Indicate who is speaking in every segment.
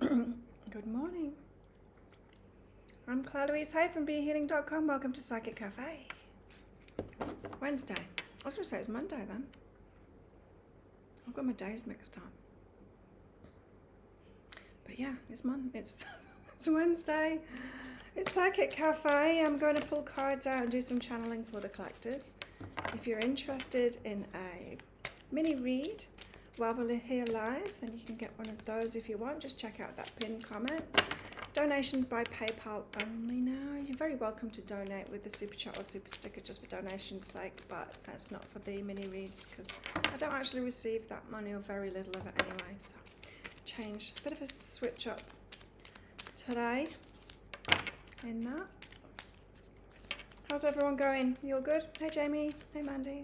Speaker 1: Good morning. I'm Claire Louise Hay from BeHealing.com. Welcome to Psychic Cafe. Wednesday. I was going to say it's Monday then. I've got my days mixed up. But yeah, it's it's Wednesday. It's Psychic Cafe. I'm going to pull cards out and do some channeling for the collective. If you're interested in a mini read while we're here live, then you can get one of those if you want. Just check out that pinned comment. Donations by PayPal only now. You're very welcome to donate with the super chat or super sticker just for donation's sake, but that's not for the mini reads because I don't actually receive that money or very little of it anyway. So change, a bit of a switch up today in that. How's everyone going? You all good? Hey Jamie. Hey Mandy.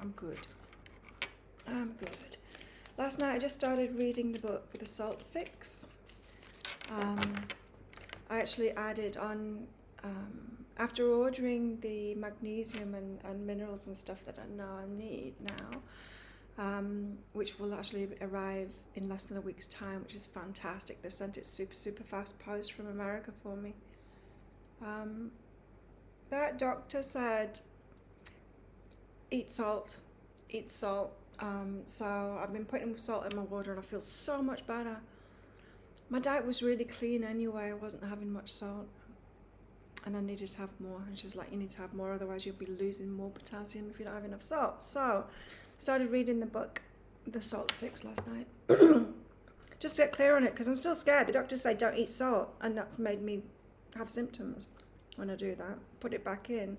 Speaker 1: I'm good. I'm good. Last night I just started reading the book The Salt Fix. I actually added on, after ordering the magnesium and minerals and stuff that I know I need now, which will actually arrive in less than a week's time, which is fantastic. They've sent it super fast post from America for me. That doctor said, eat salt, eat salt. So I've been putting salt in my water and I feel so much better. My diet was really clean anyway. I wasn't having much salt and I needed to have more. And she's like, you need to have more, otherwise you'll be losing more potassium if you don't have enough salt. So started reading the book, The Salt Fix, last night. Just to get clear on it, because I'm still scared. The doctors say don't eat salt, and that's made me have symptoms when I do that. Put it back in.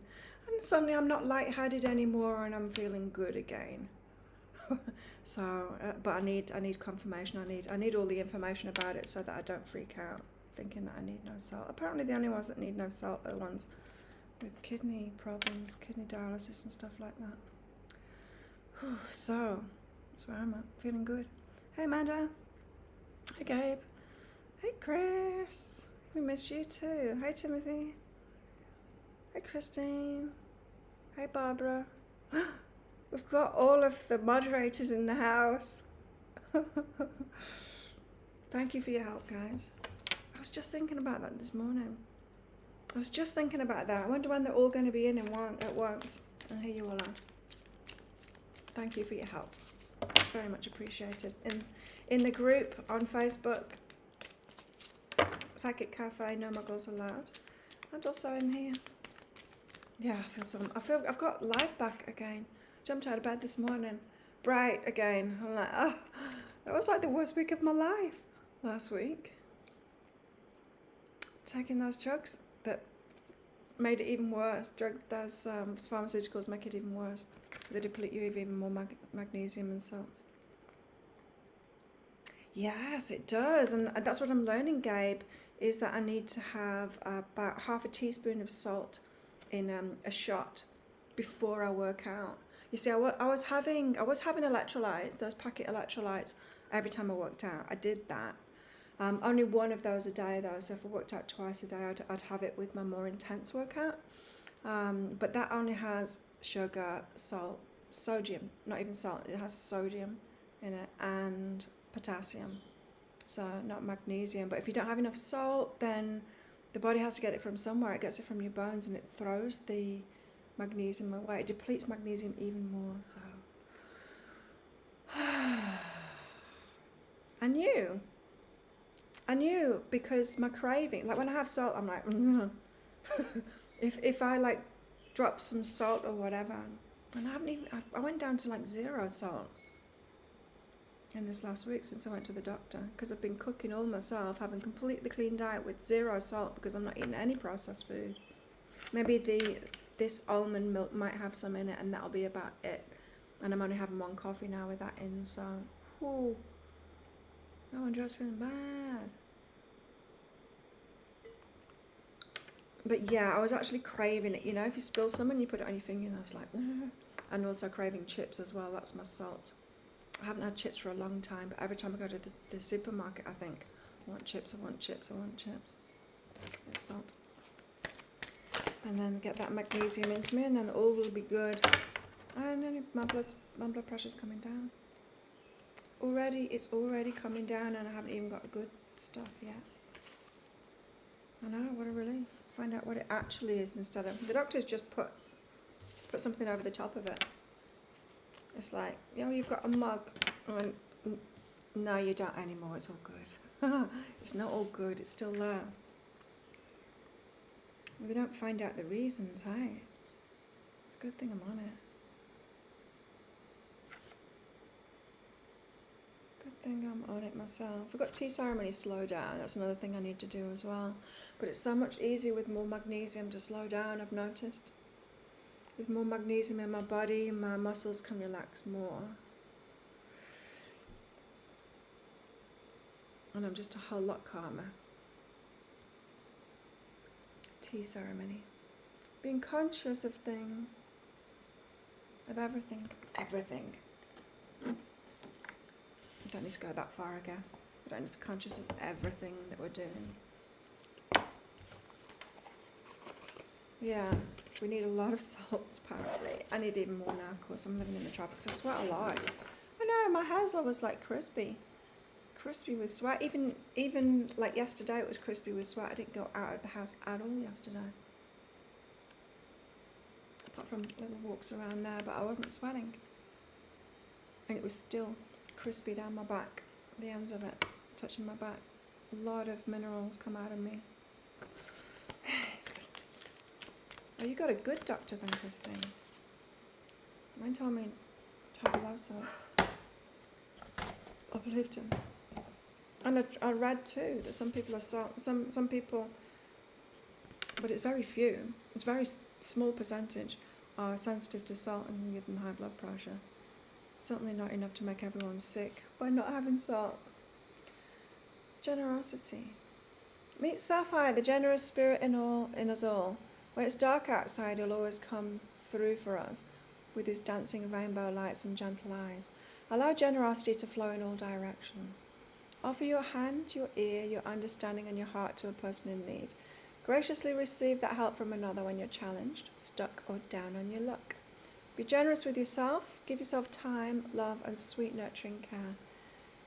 Speaker 1: And suddenly I'm not lightheaded anymore and I'm feeling good again. So, but I need confirmation. I need all the information about it so that I don't freak out thinking that I need no salt. Apparently the only ones that need no salt are the ones with kidney problems, kidney dialysis and stuff like that. So, that's where I'm at. Feeling good. Hey Amanda. Hey Gabe. Hey Chris. We missed you too. Hey Timothy. Hey Christine. Hey Barbara. We've got all of the moderators in the house. Thank you for your help, guys. I was just thinking about that this morning. I was just thinking about that. I wonder when they're all going to be in at once. And here you all are. Thank you for your help. It's very much appreciated. In the group on Facebook, Psychic Cafe, no muggles allowed. And also in here. Yeah, I've got life back again. Jumped out of bed this morning, bright again. I'm like, oh, that was like the worst week of my life last week. Taking those drugs that made it even worse. Those pharmaceuticals make it even worse. They deplete you of even more magnesium and salts. Yes, it does, and that's what I'm learning, Gabe, is that I need to have about half a teaspoon of salt in a shot before I work out. You see, I was having electrolytes, those packet electrolytes, every time I worked out. I did that. Only one of those a day though, so if I worked out twice a day, I'd have it with my more intense workout. But that only has sugar, salt, sodium, not even salt, it has sodium in it, and potassium, so not magnesium. But if you don't have enough salt, then the body has to get it from somewhere. It gets it from your bones and it throws the magnesium away. It depletes magnesium even more. So I knew because my craving, like when I have salt, I'm like if I like drop some salt or whatever, and I went down to like 0 salt in this last week since I went to the doctor, because I've been cooking all myself, having completely clean diet with 0 salt because I'm not eating any processed food. Maybe this almond milk might have some in it, and that'll be about it. And I'm only having 1 coffee now with that in, so ooh. Oh, Andrea's feeling bad. But yeah, I was actually craving it. You know, if you spill some and you put it on your finger, and I was like, and also craving chips as well. That's my salt. I haven't had chips for a long time, but every time I go to the supermarket, I think, I want chips, I want chips, I want chips. It's salt. And then get that magnesium into me, and then all will be good. And then my blood pressure's coming down. It's already coming down, and I haven't even got the good stuff yet. I know, what a relief. Find out what it actually is instead of... The doctor's just put something over the top of it. It's like, you've got a mug. And no, you don't anymore. It's all good. It's not all good. It's still there. They don't find out the reasons, hey? It's a good thing I'm on it. Good thing I'm on it myself. I've got tea ceremony slow down. That's another thing I need to do as well. But it's so much easier with more magnesium to slow down, I've noticed. With more magnesium in my body, my muscles can relax more. And I'm just a whole lot calmer. Tea ceremony. Being conscious of things. Of everything. Everything. I don't need to go that far, I guess. We don't need to be conscious of everything that we're doing. Yeah, we need a lot of salt, apparently. I need even more now, of course. I'm living in the tropics. I sweat a lot. I know, my hair's always like crispy. Crispy with sweat. Even like yesterday, it was crispy with sweat. I didn't go out of the house at all yesterday. Apart from little walks around there, but I wasn't sweating. And it was still crispy down my back, the ends of it, touching my back. A lot of minerals come out of me. It's good. Oh, you got a good doctor then, Christine. Mine told me to have low salt. I believed him. And I read too that some people are some people, but it's very few. It's a very small percentage are sensitive to salt and can give them high blood pressure. Certainly not enough to make everyone sick by not having salt. Generosity. Meet Sapphire, the generous spirit in us all. When it's dark outside, he'll always come through for us with his dancing rainbow lights and gentle eyes. Allow generosity to flow in all directions. Offer your hand, your ear, your understanding and your heart to a person in need. Graciously receive that help from another when you're challenged, stuck or down on your luck. Be generous with yourself. Give yourself time, love and sweet nurturing care.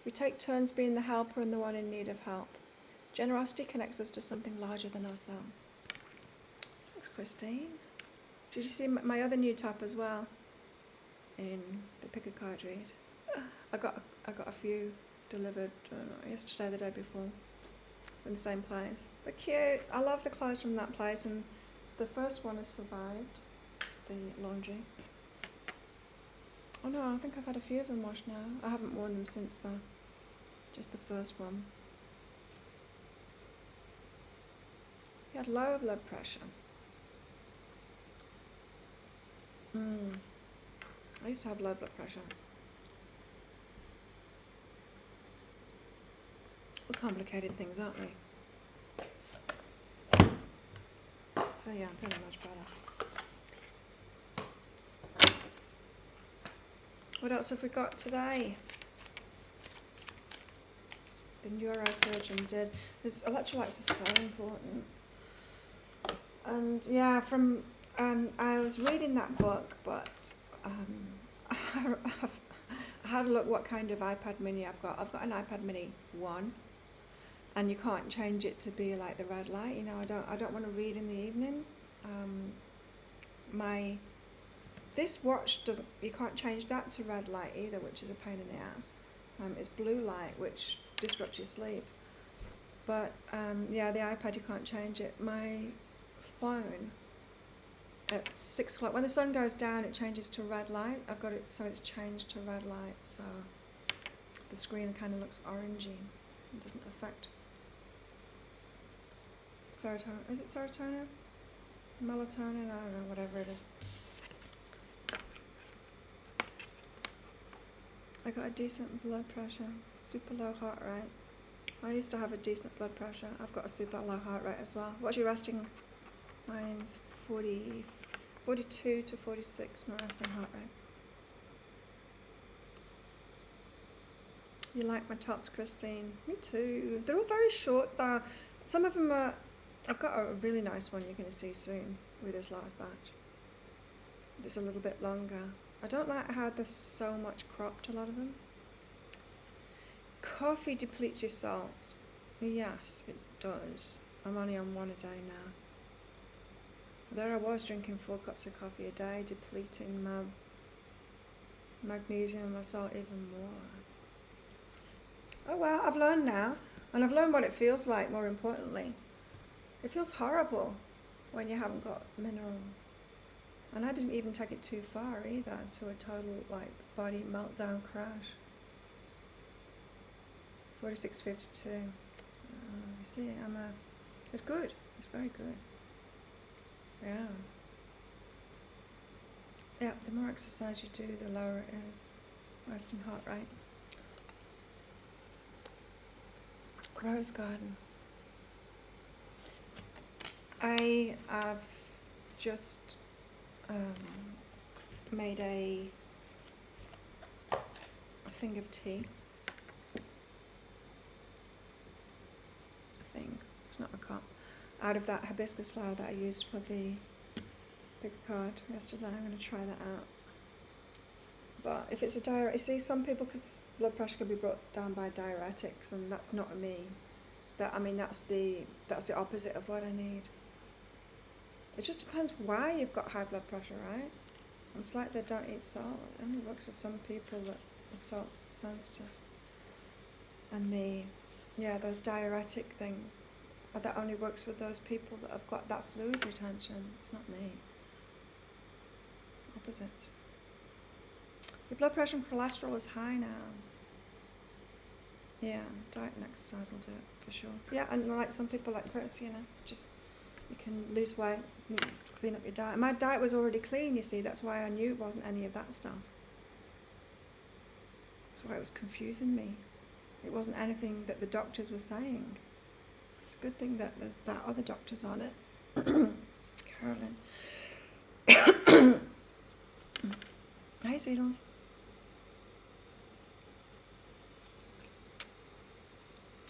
Speaker 1: We take turns being the helper and the one in need of help. Generosity connects us to something larger than ourselves. Thanks, Christine. Did you see my other new top as well? In the pick a card read. I got a few delivered yesterday, the day before, from the same place. They're cute. I love the clothes from that place, and the first one has survived the laundry. Oh no, I think I've had a few of them washed now. I haven't worn them since though. Just the first one. He had low blood pressure. I used to have low blood pressure. We're complicated things, aren't we? So yeah, I'm feeling much better. What else have we got today? The neurosurgeon did. Electrolytes are so important. And yeah, I was reading that book, but I had to look what kind of iPad mini I've got. I've got an iPad mini 1, and you can't change it to be like the red light. You know, I don't want to read in the evening. This watch doesn't. You can't change that to red light either, which is a pain in the ass. It's blue light, which disrupts your sleep. But yeah, the iPad you can't change it. My phone at 6 o'clock, when the sun goes down, it changes to red light. I've got it so it's changed to red light, so the screen kind of looks orangey. It doesn't affect serotonin. Is it serotonin? Melatonin? I don't know, whatever it is. I got a decent blood pressure, super low heart rate. I used to have a decent blood pressure. I've got a super low heart rate as well. What's your resting? Mine's 42 to 46, my resting heart rate. You like my tops, Christine? Me too. They're all very short though. Some of them are, I've got a really nice one you're going to see soon with this last batch. It's a little bit longer. I don't like how they're so much cropped, a lot of them. Coffee depletes your salt. Yes, it does. I'm only on 1 a day now. There I was drinking 4 cups of coffee a day, depleting my magnesium and my salt even more. Oh well, I've learned now, and I've learned what it feels like, more importantly. It feels horrible when you haven't got minerals. And I didn't even take it too far either, to a total like body meltdown crash. 46.52. You see, it's good. It's very good. Yeah. Yeah, the more exercise you do, the lower it is. Resting heart rate. Rose garden. I have just made a thing of tea. It's not a cup. Out of that hibiscus flower that I used for the big card yesterday. I'm going to try that out. But if it's a diuretic, you see, some people blood pressure can be brought down by diuretics, and that's not me. That's the opposite of what I need. It just depends why you've got high blood pressure, right? It's like they don't eat salt. It only works for some people that are salt sensitive. And those diuretic things, that only works for those people that have got that fluid retention. It's not me. Opposite. Your blood pressure and cholesterol is high now. Yeah, diet and exercise will do it for sure. Yeah, and like some people like Chris, just you can lose weight, clean up your diet. My diet was already clean, you see. That's why I knew it wasn't any of that stuff. That's why it was confusing me. It wasn't anything that the doctors were saying. It's a good thing that there's that other doctors on it. Carolyn. Hey, Seedles.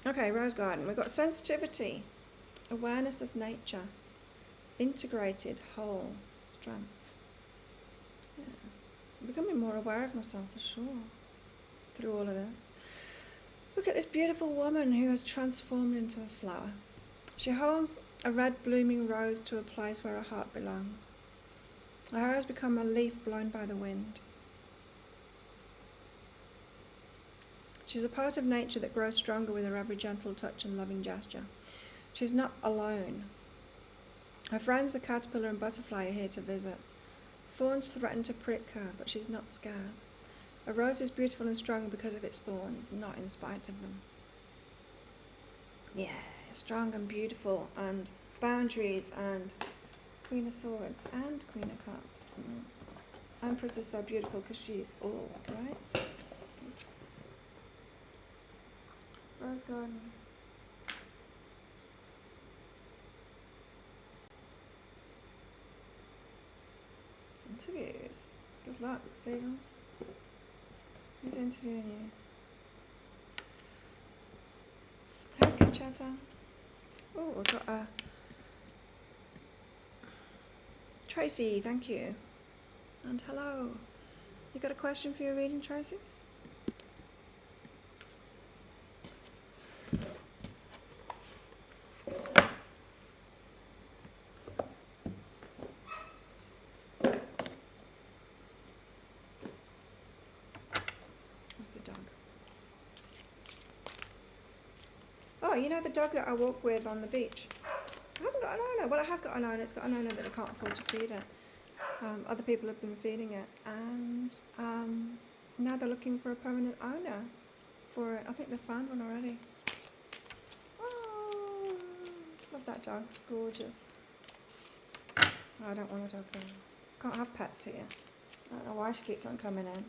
Speaker 1: Okay, Rose Garden. We've got sensitivity, awareness of nature, integrated, whole, strength. Yeah. I'm becoming more aware of myself for sure through all of this. Look at this beautiful woman who has transformed into a flower. She holds a red blooming rose to a place where her heart belongs. Her hair has become a leaf blown by the wind. She's a part of nature that grows stronger with her every gentle touch and loving gesture. She's not alone. Her friends, the caterpillar and butterfly, are here to visit. Thorns threaten to prick her, but she's not scared. A rose is beautiful and strong because of its thorns, not in spite of them. Yeah, strong and beautiful, and boundaries, and Queen of Swords, and Queen of Cups. Empress is so beautiful because she's all, right? Oops. Rose Garden. Interviews. Good luck, Seedles. Who's interviewing you? Hi, Kaczan. Oh, we've got a Tracy, thank you. And hello. You got a question for your reading, Tracy? The dog. Oh, you know the dog that I walk with on the beach? It hasn't got an owner. Well, it has got an owner. It's got an owner that it can't afford to feed it. Other people have been feeding it, and now they're looking for a permanent owner for it. I think they've found one already. Oh, love that dog. It's gorgeous. Oh, I don't want a dog though. Can't have pets here. I don't know why she keeps on coming in.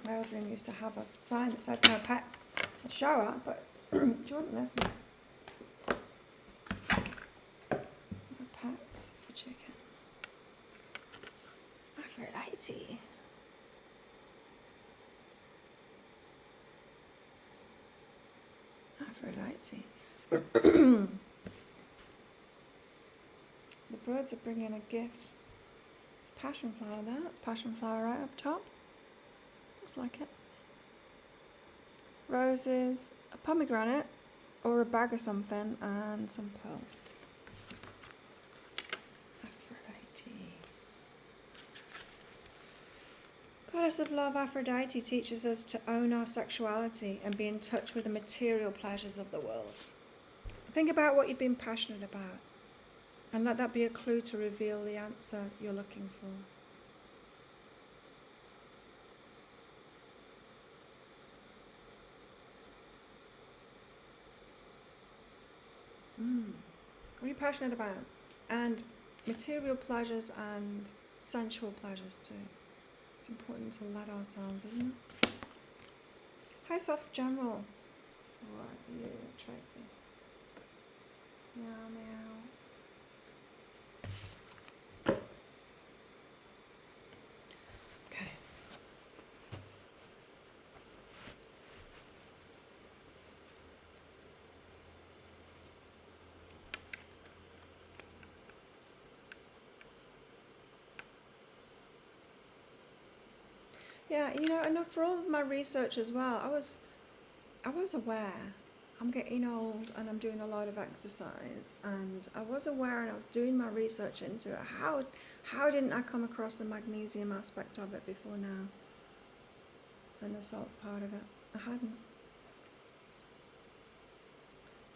Speaker 1: My old room used to have a sign that said no pets. I'd show her, but she wouldn't listen. No pets for chicken. Aphrodite. Aphrodite. The birds are bringing a gift. It's passion flower there. It's passion flower right up top. Looks like it. roses, a pomegranate, or a bag of something, and some pearls. Aphrodite. Goddess of love, Aphrodite teaches us to own our sexuality and be in touch with the material pleasures of the world. Think about what you've been passionate about, and let that be a clue to reveal the answer you're looking for. What are you passionate about? And material pleasures and sensual pleasures too. It's important to let ourselves, isn't it? Hi, Soft General. What are you, Tracy? Meow, meow. Okay. Yeah, you know, and for all of my research as well, I was aware. I'm getting old and I'm doing a lot of exercise, and I was aware and I was doing my research into it. How didn't I come across the magnesium aspect of it before now? And the salt part of it. I hadn't.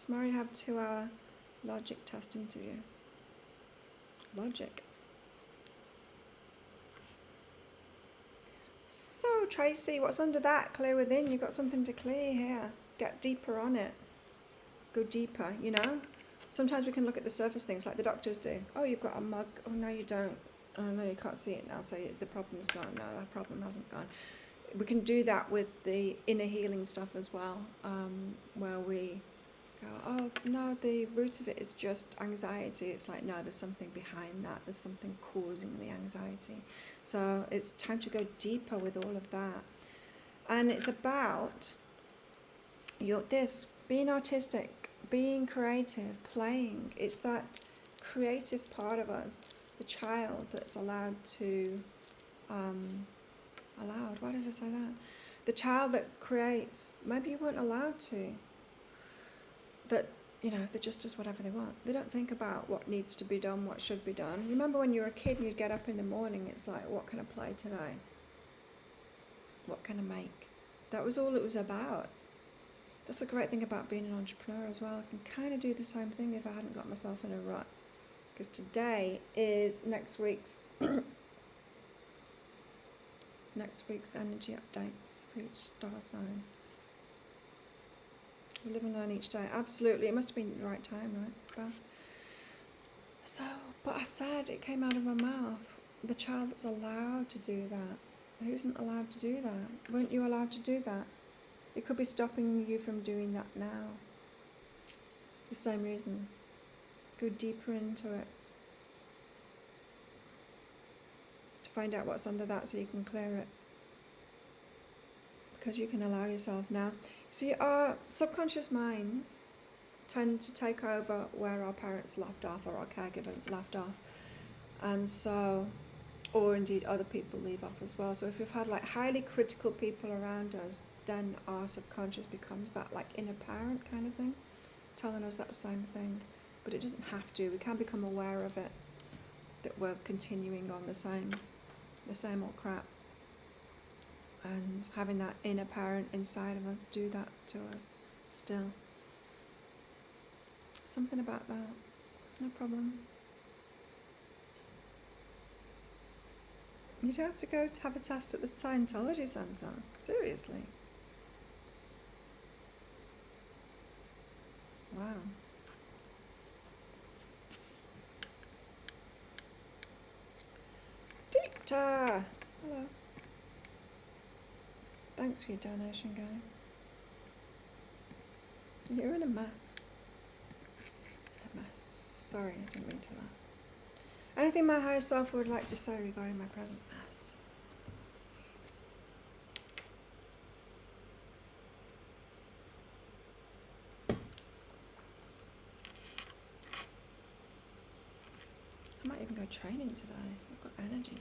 Speaker 1: Tomorrow I have a 2-hour logic test interview. Logic. So Tracy, what's under that? Clear within. You've got something to clear here. Get deeper on it. Go deeper, you know? Sometimes we can look at the surface things like the doctors do. Oh, you've got a mug. Oh, no, you don't. Oh, no, you can't see it now, so the problem's gone. No, that problem hasn't gone. We can do that with the inner healing stuff as well, where we go, oh, no, the root of it is just anxiety. It's like, no, there's something behind that. There's something causing the anxiety. So it's time to go deeper with all of that. And it's about being artistic, being creative, playing. It's that creative part of us, the child that's allowed to, why did I say that? The child that creates, maybe you weren't allowed to, that, you know, they just does whatever they want. They don't think about what needs to be done, what should be done. Remember when you were a kid and you'd get up in the morning, it's like, what can I play today? What can I make? That was all it was about. That's the great thing about being an entrepreneur as well. I can kind of do the same thing if I hadn't got myself in a rut. Because today is next week's energy updates for each star sign. We live and learn each day. Absolutely. It must have been the right time, right, Beth? So, but I said, it came out of my mouth. The child that's allowed to do that. Who isn't allowed to do that? Weren't you allowed to do that? It could be stopping you from doing that now. The same reason. Go deeper into it. To find out what's under that so you can clear it. Because you can allow yourself now. See, our subconscious minds tend to take over where our parents left off or our caregiver left off. And so, or indeed other people leave off as well. So if we've had like highly critical people around us, then our subconscious becomes that like inner parent kind of thing, telling us that same thing. But it doesn't have to. We can become aware of it, that we're continuing on the same old crap. And having that inner parent inside of us do that to us still. Something about that. No problem. You don't have to go to have a test at the Scientology Centre. Seriously. Wow. Deepta! Hello. Thanks for your donation, guys. You're in a mess. A mess. Sorry, I didn't mean to laugh. Anything my higher self would like to say regarding my present mess? I might even go training today. I've got energy.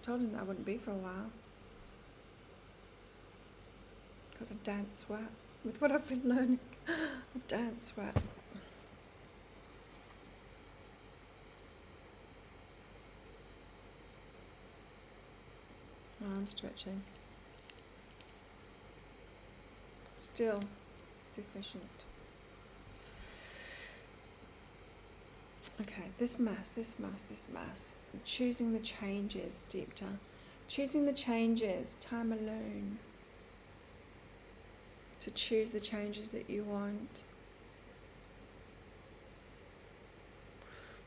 Speaker 1: Told him that I wouldn't be for a while. Because I don't sweat. With what I've been learning, I don't sweat. Oh, I'm stretching. Still deficient. Okay, this mass. Choosing the changes, deep down. Choosing the changes, time alone. To choose the changes that you want.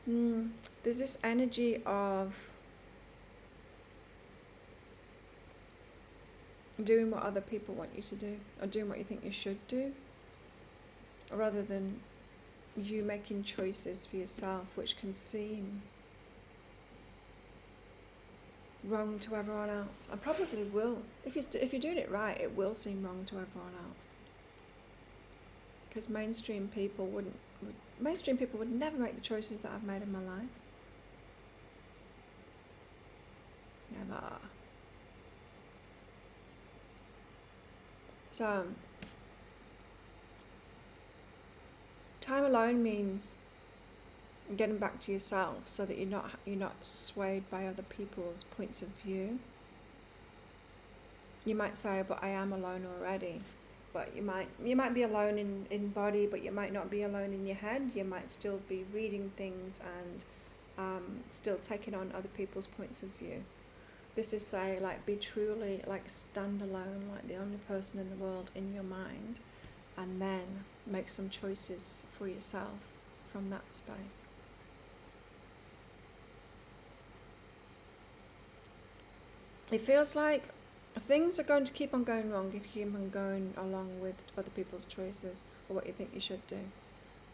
Speaker 1: There's this energy of doing what other people want you to do, or doing what you think you should do, rather than you making choices for yourself, which can seem wrong to everyone else, and probably will. If you're doing it right, it will seem wrong to everyone else. Because mainstream people would never make the choices that I've made in my life. Never. So, time alone means getting back to yourself, so that you're not swayed by other people's points of view. You might say, but I am alone already. But you might be alone in body, but you might not be alone in your head. You might still be reading things and still taking on other people's points of view. This is say, like, be truly, like, stand alone, like the only person in the world in your mind, and then make some choices for yourself from that space. It feels like things are going to keep on going wrong if you keep on going along with other people's choices or what you think you should do.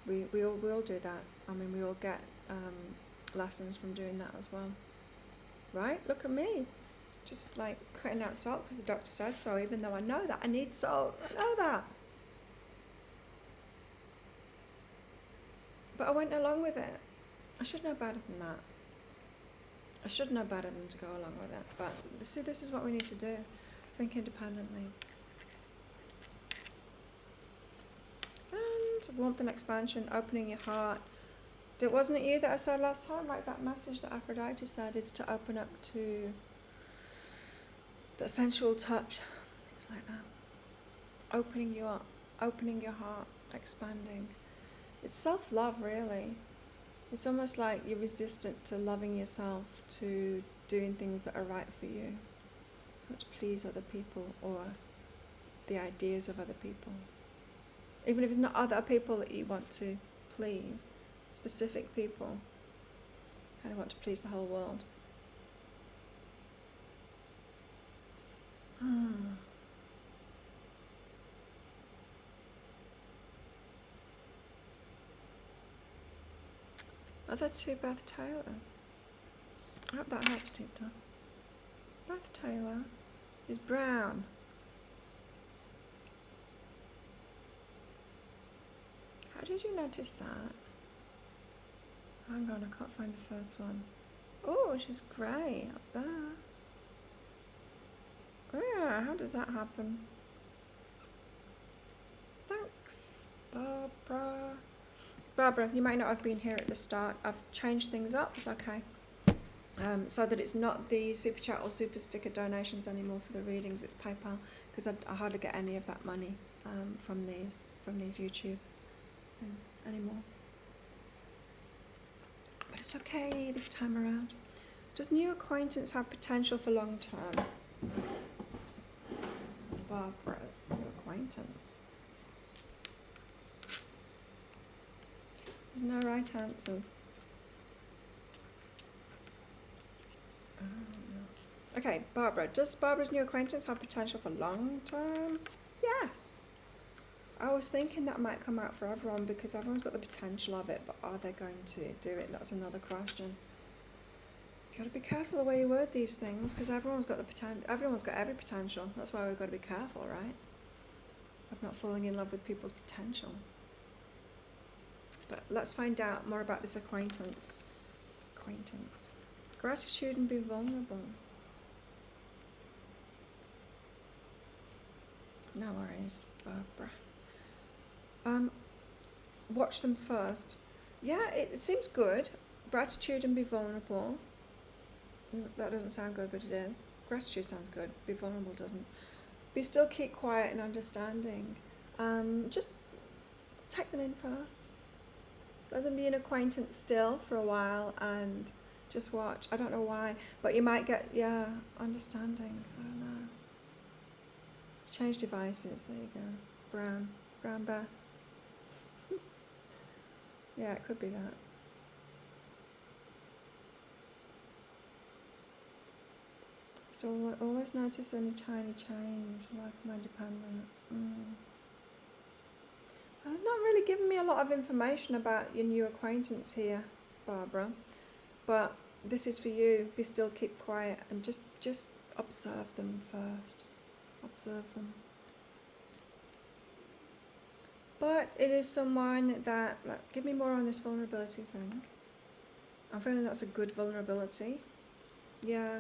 Speaker 1: We all will do that. I mean, we all get lessons from doing that as well. Right? Look at me. Just like cutting out salt because the doctor said so, even though I know that I need salt. I know that. But I went along with it. I should know better than that. I should know better than to go along with it. But see, this is what we need to do. Think independently. And warmth and expansion, opening your heart. Wasn't it you that I said last time, like that message that Aphrodite said, is to open up to the sensual touch, things like that. Opening you up, opening your heart, expanding. It's self-love, really. It's almost like you're resistant to loving yourself, to doing things that are right for you, not to please other people or the ideas of other people. Even if it's not other people that you want to please, specific people. I don't want to please the whole world. Are there two Beth Taylors? I hope that helps, Tita. Beth Taylor is brown. How did you notice that? Hang on, I can't find the first one. Oh, she's grey up there. Yeah, how does that happen? Thanks, Barbara. Barbara, you might not have been here at the start. I've changed things up, it's okay. So that it's not the super chat or super sticker donations anymore for the readings, it's PayPal, because I hardly get any of that money from these YouTube things anymore. But it's okay this time around. Does new acquaintance have potential for long term? Barbara's new acquaintance. There's no right answers. Okay, Barbara. Does Barbara's new acquaintance have potential for long term? Yes. I was thinking that might come out for everyone because everyone's got the potential of it, but are they going to do it? That's another question. You've got to be careful the way you word these things because everyone's got the potential. Everyone's got every potential. That's why we've got to be careful, right? Of not falling in love with people's potential. But let's find out more about this acquaintance. Acquaintance. Gratitude and be vulnerable. No worries, Barbara. Watch them first. Yeah, it seems good. Gratitude and be vulnerable. That doesn't sound good, but it is. Gratitude sounds good. Be vulnerable doesn't. Be still, keep quiet and understanding. Just take them in first. Let them be an acquaintance still for a while and just watch. I don't know why, but you might get, understanding. I don't know. Change devices. There you go. Brown Beth. Yeah, it could be that. So always notice any tiny change, like my dependent. It's not really giving me a lot of information about your new acquaintance here, Barbara. But this is for you. Be still, keep quiet, and just observe them first. Observe them. But it is someone that, give me more on this vulnerability thing. I'm feeling that's a good vulnerability. Yeah.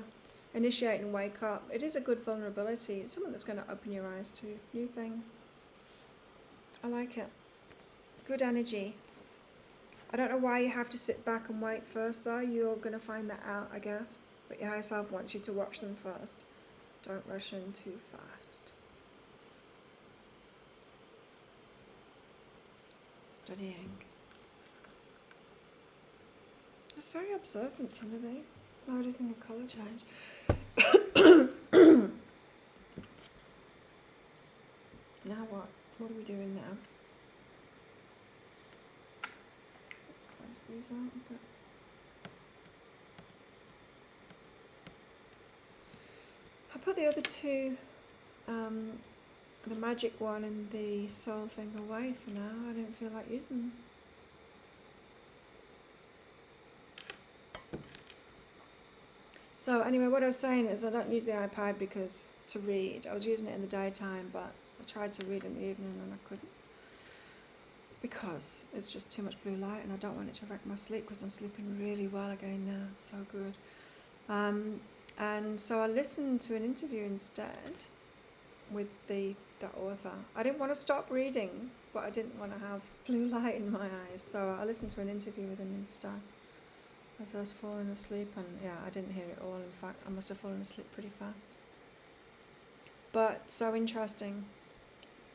Speaker 1: Initiate and wake up. It is a good vulnerability. It's someone that's going to open your eyes to new things. I like it. Good energy. I don't know why you have to sit back and wait first though. You're going to find that out, I guess. But your higher self wants you to watch them first. Don't rush in too fast. Studying. It's very observant, Timothy. Noticing a colour change. Now what? What are we doing now? Let's space these out a bit. I put the other two, the magic one and the soul thing away for now. I didn't feel like using them. So anyway, what I was saying is I don't use the iPad because to read. I was using it in the daytime, but I tried to read in the evening and I couldn't. Because it's just too much blue light and I don't want it to wreck my sleep because I'm sleeping really well again now. It's so good. And so I listened to an interview instead with the author. I didn't want to stop reading, but I didn't want to have blue light in my eyes. So I listened to an interview with him instead. As I was falling asleep, and yeah, I didn't hear it all. In fact, I must have fallen asleep pretty fast. But so interesting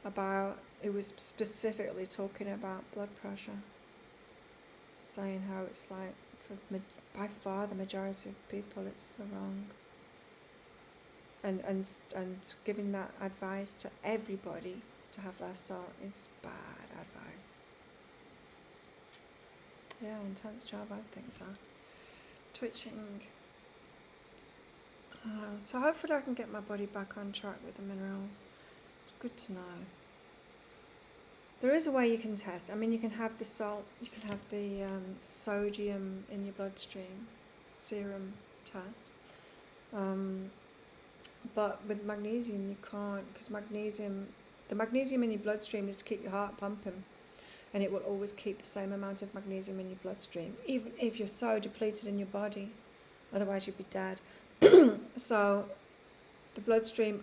Speaker 1: about, it was specifically talking about blood pressure, saying how it's like, by far the majority of people, it's the wrong. And giving that advice to everybody to have less salt is bad advice. Yeah, intense job, I think so. Twitching. So hopefully I can get my body back on track with the minerals. It's good to know. There is a way you can test. I mean, you can have the salt, you can have the sodium in your bloodstream, serum test. But with magnesium you can't, because the magnesium in your bloodstream is to keep your heart pumping. And it will always keep the same amount of magnesium in your bloodstream, even if you're so depleted in your body, otherwise you'd be dead. So the bloodstream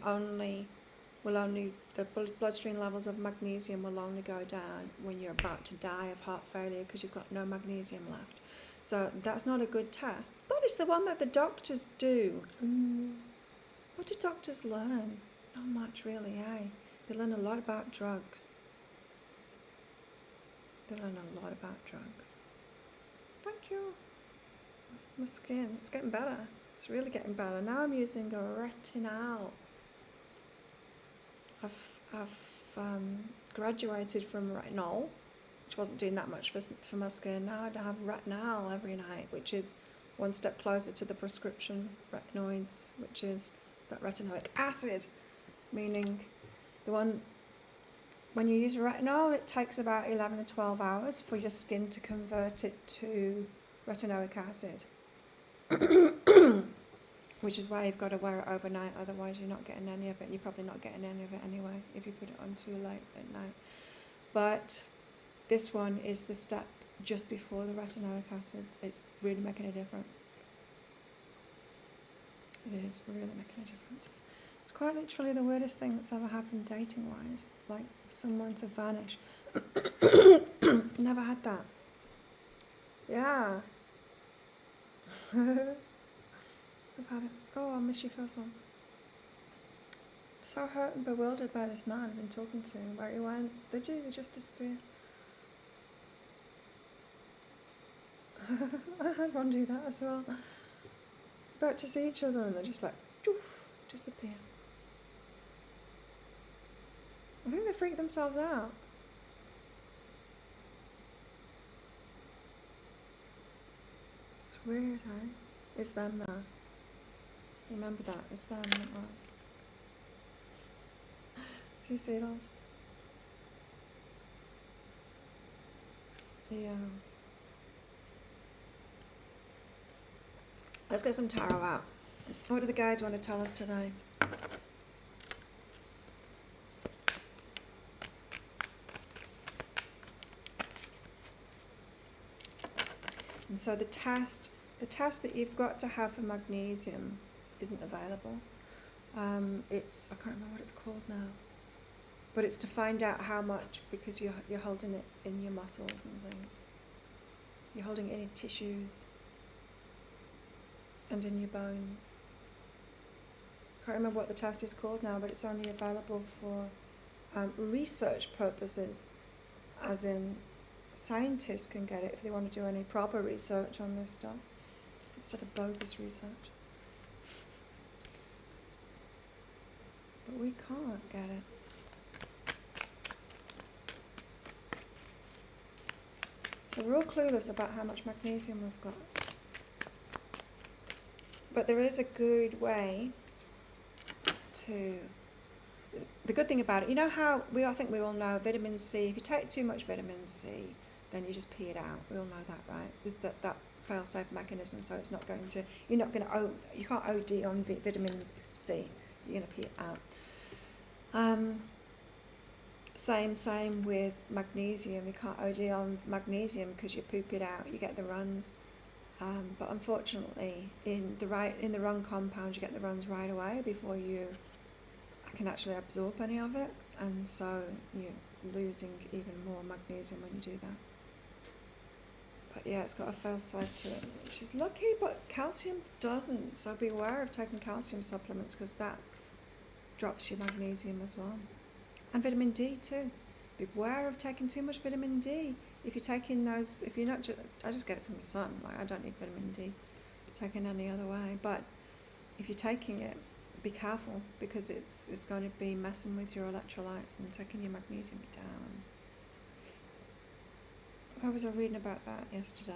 Speaker 1: the bloodstream levels of magnesium will only go down when you're about to die of heart failure because you've got no magnesium left. So that's not a good test, but it's the one that the doctors do. What do doctors learn? Not much really, eh? They learn a lot about drugs. They learn a lot about drugs. Thank you. My skin, it's getting better. It's really getting better. Now I'm using a retinol. I've graduated from retinol, which wasn't doing that much for my skin. Now I have retinol every night, which is one step closer to the prescription retinoids, which is that retinoic acid, meaning the one. When you use retinol, it takes about 11 to 12 hours for your skin to convert it to retinoic acid. Which is why you've got to wear it overnight, otherwise you're not getting any of it. You're probably not getting any of it anyway if you put it on too late at night. But this one is the step just before the retinoic acid. It's really making a difference. It is really making a difference. It's quite literally the weirdest thing that's ever happened dating-wise. Like, someone to vanish. Never had that. Yeah. I've had it. Oh, I missed your first one. So hurt and bewildered by this man I've been talking to. Where he went, they just disappeared. I had one do that as well. About to see each other and they're just like, doof, disappear. I think they freak themselves out. It's weird, huh? It's them now. Remember that, it's them, not us. See seagulls? Yeah. Let's get some tarot out. What do the guides want to tell us today? And so the test that you've got to have for magnesium isn't available. It's, I can't remember what it's called now, but it's to find out how much, because you're holding it in your muscles and things. You're holding it in your tissues and in your bones. Can't remember what the test is called now, but it's only available for research purposes, as in scientists can get it if they want to do any proper research on this stuff, instead of bogus research. But we can't get it. So we're all clueless about how much magnesium we've got. But there is a good way to... The good thing about it, you know how I think we all know vitamin C, if you take too much vitamin C, then you just pee it out. We all know that, right? There's that fail-safe mechanism, so it's not going to, you can't OD on vitamin C, you're going to pee it out. Same with magnesium, you can't OD on magnesium because you poop it out, you get the runs. But unfortunately, in the wrong compound, you get the runs right away before you can actually absorb any of it, and so you're losing even more magnesium when you do that. But yeah, it's got a fail-safe to it, which is lucky, but calcium doesn't, so be aware of taking calcium supplements because that drops your magnesium as well. And vitamin D too. Beware of taking too much vitamin D. If you're taking those, if you're not I just get it from the sun, like I don't need vitamin D taken any other way, but if you're taking it, be careful because it's going to be messing with your electrolytes and taking your magnesium down. Where was I reading about that yesterday?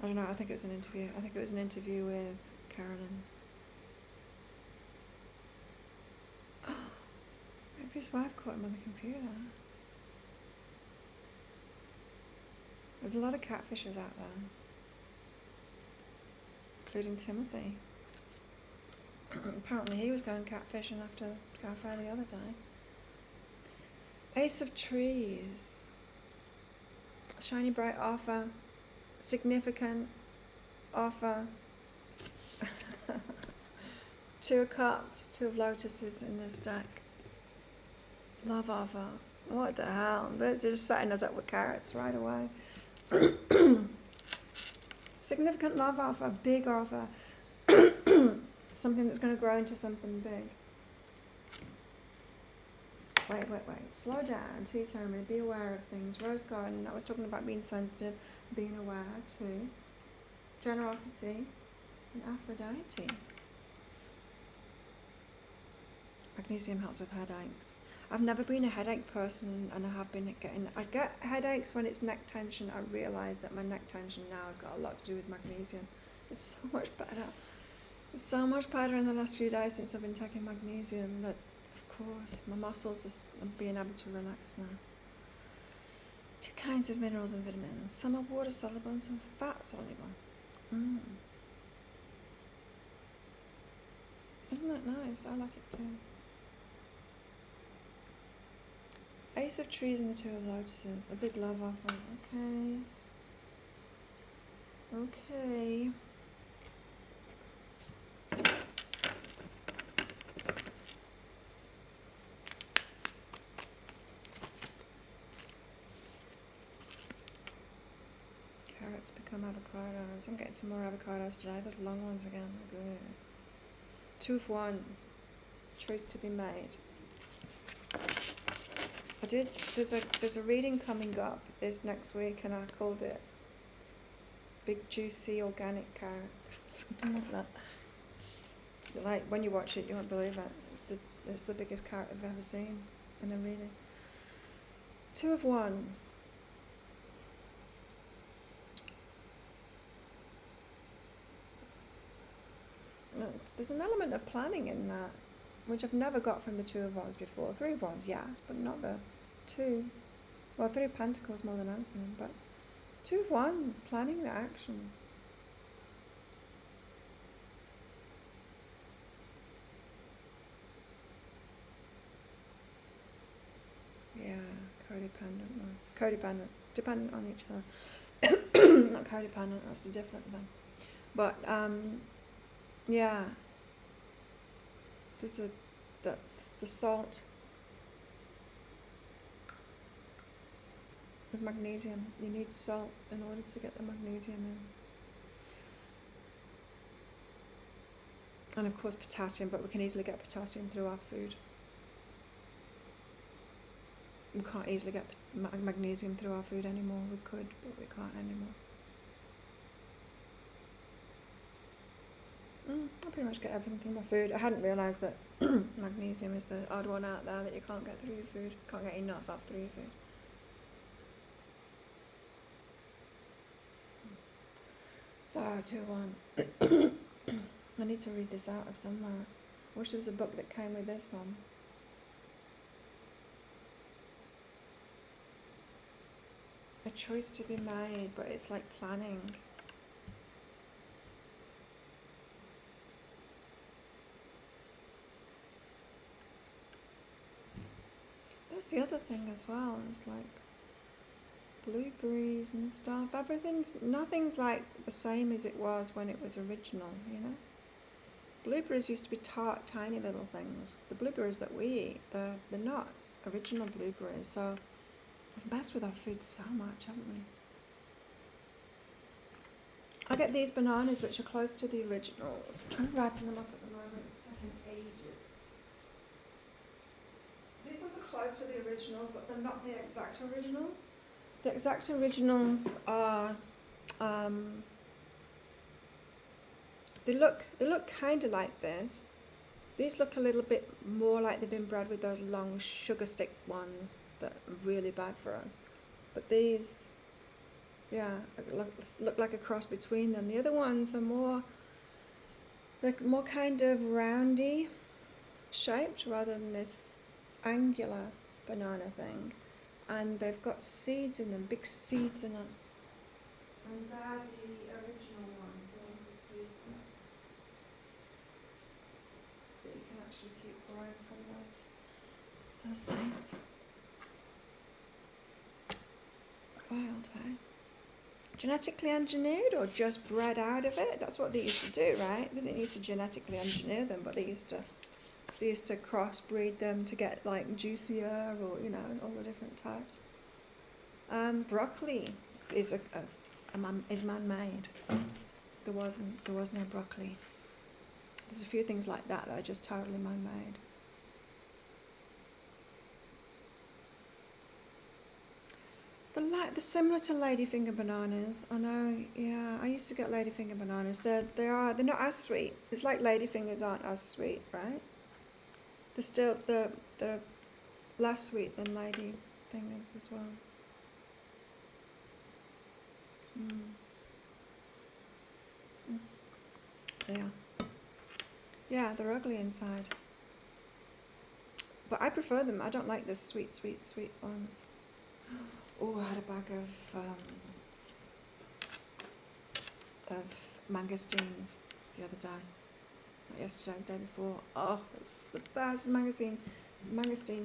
Speaker 1: I don't know, I think it was an interview. I think it was an interview with Carolyn. Maybe his wife caught him on the computer. There's a lot of catfishers out there, including Timothy. Apparently he was going catfishing after the cafe the other day. Ace of Trees. Shiny bright offer. Significant offer. Two of Cups, Two of Lotuses in this deck. Love offer. What the hell? They're just setting us up with carrots right away. Significant love offer, big offer. Something that's going to grow into something big. Wait. Slow down. Tea ceremony. Be aware of things. Rose garden. I was talking about being sensitive, being aware too. Generosity and Aphrodite. Magnesium helps with headaches. I've never been a headache person, and I get headaches when it's neck tension. I realise that my neck tension now has got a lot to do with magnesium. It's so much better. It's so much better in the last few days since I've been taking magnesium that, of course, my muscles are being able to relax now. Two kinds of minerals and vitamins. Some are water soluble and some fat soluble. Isn't it nice? I like it too. Ace of Trees and the Two of Lotuses. A big love offer. Okay. Okay. Carrots become avocados. I'm getting some more avocados today. Those long ones again. Good. 2 of Wands. Choice to be made. I did. There's a reading coming up this next week, and I called it "Big Juicy Organic Carrot," something like that. Like when you watch it, you won't believe it. It's the biggest carrot I've ever seen in a reading. 2 of Wands. There's an element of planning in that, which I've never got from the 2 of Wands before. 3 of Wands, yes, but not the 2. Well, 3 of Pentacles more than anything, but 2 of Wands, planning the action. Yeah, codependent ones. Codependent, dependent on each other. Not codependent, that's a different thing. But, yeah. That's the salt with magnesium. You need salt in order to get the magnesium in. And of course potassium, but we can easily get potassium through our food. We can't easily get magnesium through our food anymore. We could, but we can't anymore. I pretty much get everything through my food. I hadn't realised that magnesium is the odd one out there that you can't get through your food. Can't get enough of through your food. So, 2 of Wands. I need to read this out of somewhere. I wish there was a book that came with this one. A choice to be made, but it's like planning. That's the other thing as well, it's like blueberries and stuff. Nothing's like the same as it was when it was original, you know? Blueberries used to be tart, tiny little things. The blueberries that we eat, they're not original blueberries, so we've messed with our food so much, haven't we? I get these bananas which are close to the originals. I'm trying to ripen them up at the moment, it's taking ages. These ones are close to the originals, but they're not the exact originals. The exact originals are, they look kind of like this. These look a little bit more like they've been bred with those long sugar stick ones that are really bad for us. But these, yeah, look like a cross between them. The other ones are they're more kind of roundy shaped rather than this angular banana thing, and they've got seeds in them, big seeds in them, and they're the original ones, the ones with seeds in them that you can actually keep growing from those seeds. Wild, hey? Genetically engineered or just bred out of it? That's what they used to do, right? They didn't used to genetically engineer them, but they used to crossbreed them to get like juicier, or you know, all the different types. Broccoli is is man-made. There was no broccoli. There's a few things like that that are just totally man-made. They're similar to ladyfinger bananas. I know, yeah. I used to get ladyfinger bananas. They're not as sweet. It's like ladyfingers aren't as sweet, right? They're less sweet than lady fingers as well. Yeah, they're ugly inside. But I prefer them. I don't like the sweet ones. Oh, I had a bag of mangosteens the other day. Not yesterday, the day before. Oh, it's the best mangosteen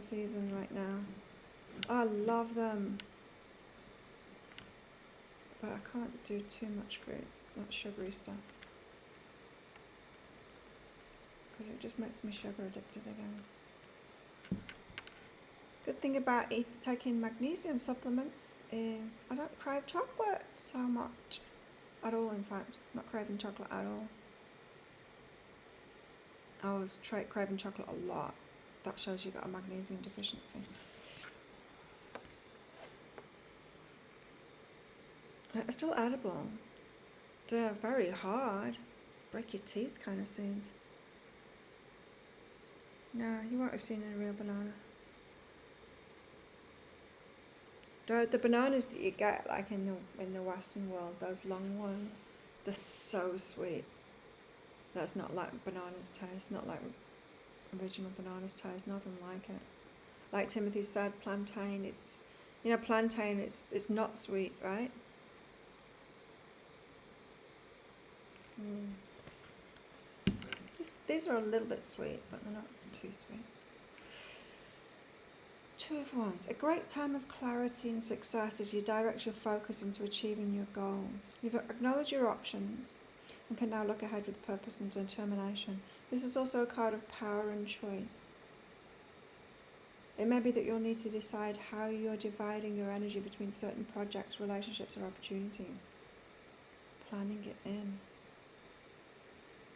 Speaker 1: season right now. I love them. but I can't do too much fruit, not sugary stuff, because it just makes me sugar addicted again. Good thing about taking magnesium supplements is I don't crave chocolate so much. At all, in fact. Not craving chocolate at all. I was craving chocolate a lot. That shows you got a magnesium deficiency. They're still edible. They're very hard. Break your teeth kind of seems. No, you won't have seen a real banana. The bananas that you get like in the Western world, those long ones, they're so sweet. That's not like bananas taste, not like original bananas taste, nothing like it. Like Timothy said, plantain, it's not sweet, right? These are a little bit sweet, but they're not too sweet. Two of Wands. A great time of clarity and success as you direct your focus into achieving your goals. You've acknowledged your options and can now look ahead with purpose and determination. This is also a card of power and choice. It may be that you'll need to decide how you're dividing your energy between certain projects, relationships, or opportunities. Planning it in.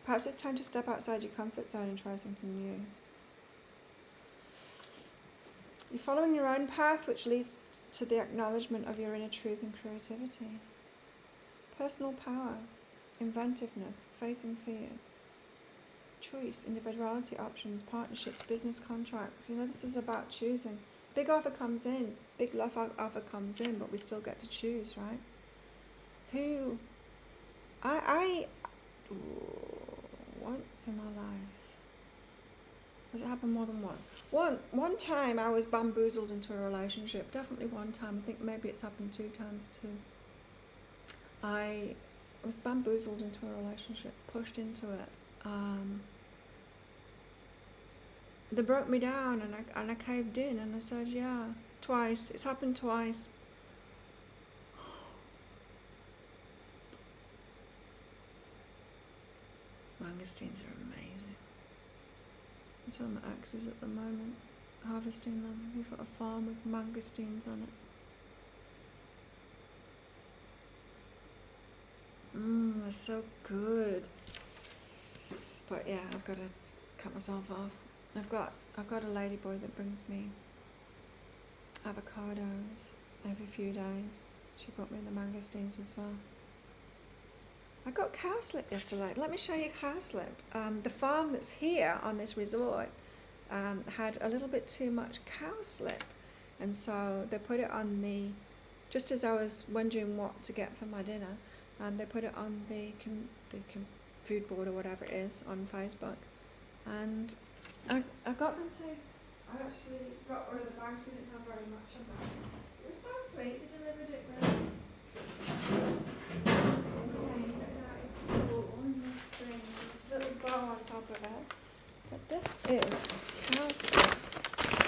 Speaker 1: Perhaps it's time to step outside your comfort zone and try something new. You're following your own path, which leads to the acknowledgement of your inner truth and creativity. Personal power, inventiveness, facing fears, choice, individuality, options, partnerships, business contracts. This is about choosing. Big offer comes in, big love offer comes in, but we still get to choose, right? Once in my life. Has it happened more than once? One time I was bamboozled into a relationship. Definitely one time. I think maybe it's happened 2 times too. I was bamboozled into a relationship, pushed into it. They broke me down and I caved in and I said, yeah, twice. It's happened twice. Mangosteens are amazing. That's where my ex is at the moment, harvesting them. He's got a farm with mangosteens on it. They're so good. But yeah, I've got to cut myself off. I've got a ladyboy that brings me avocados every few days. She brought me the mangosteens as well. I got cowslip yesterday. Let me show you cowslip. The farm that's here on this resort had a little bit too much cowslip, and so they put it on just as I was wondering what to get for my dinner, they put it on the food board or whatever it is on Facebook, and I got them to. I actually got one of the bags. They didn't have very much on that. It was so sweet. They delivered it with. This little bow on top of it, but this is cowslip,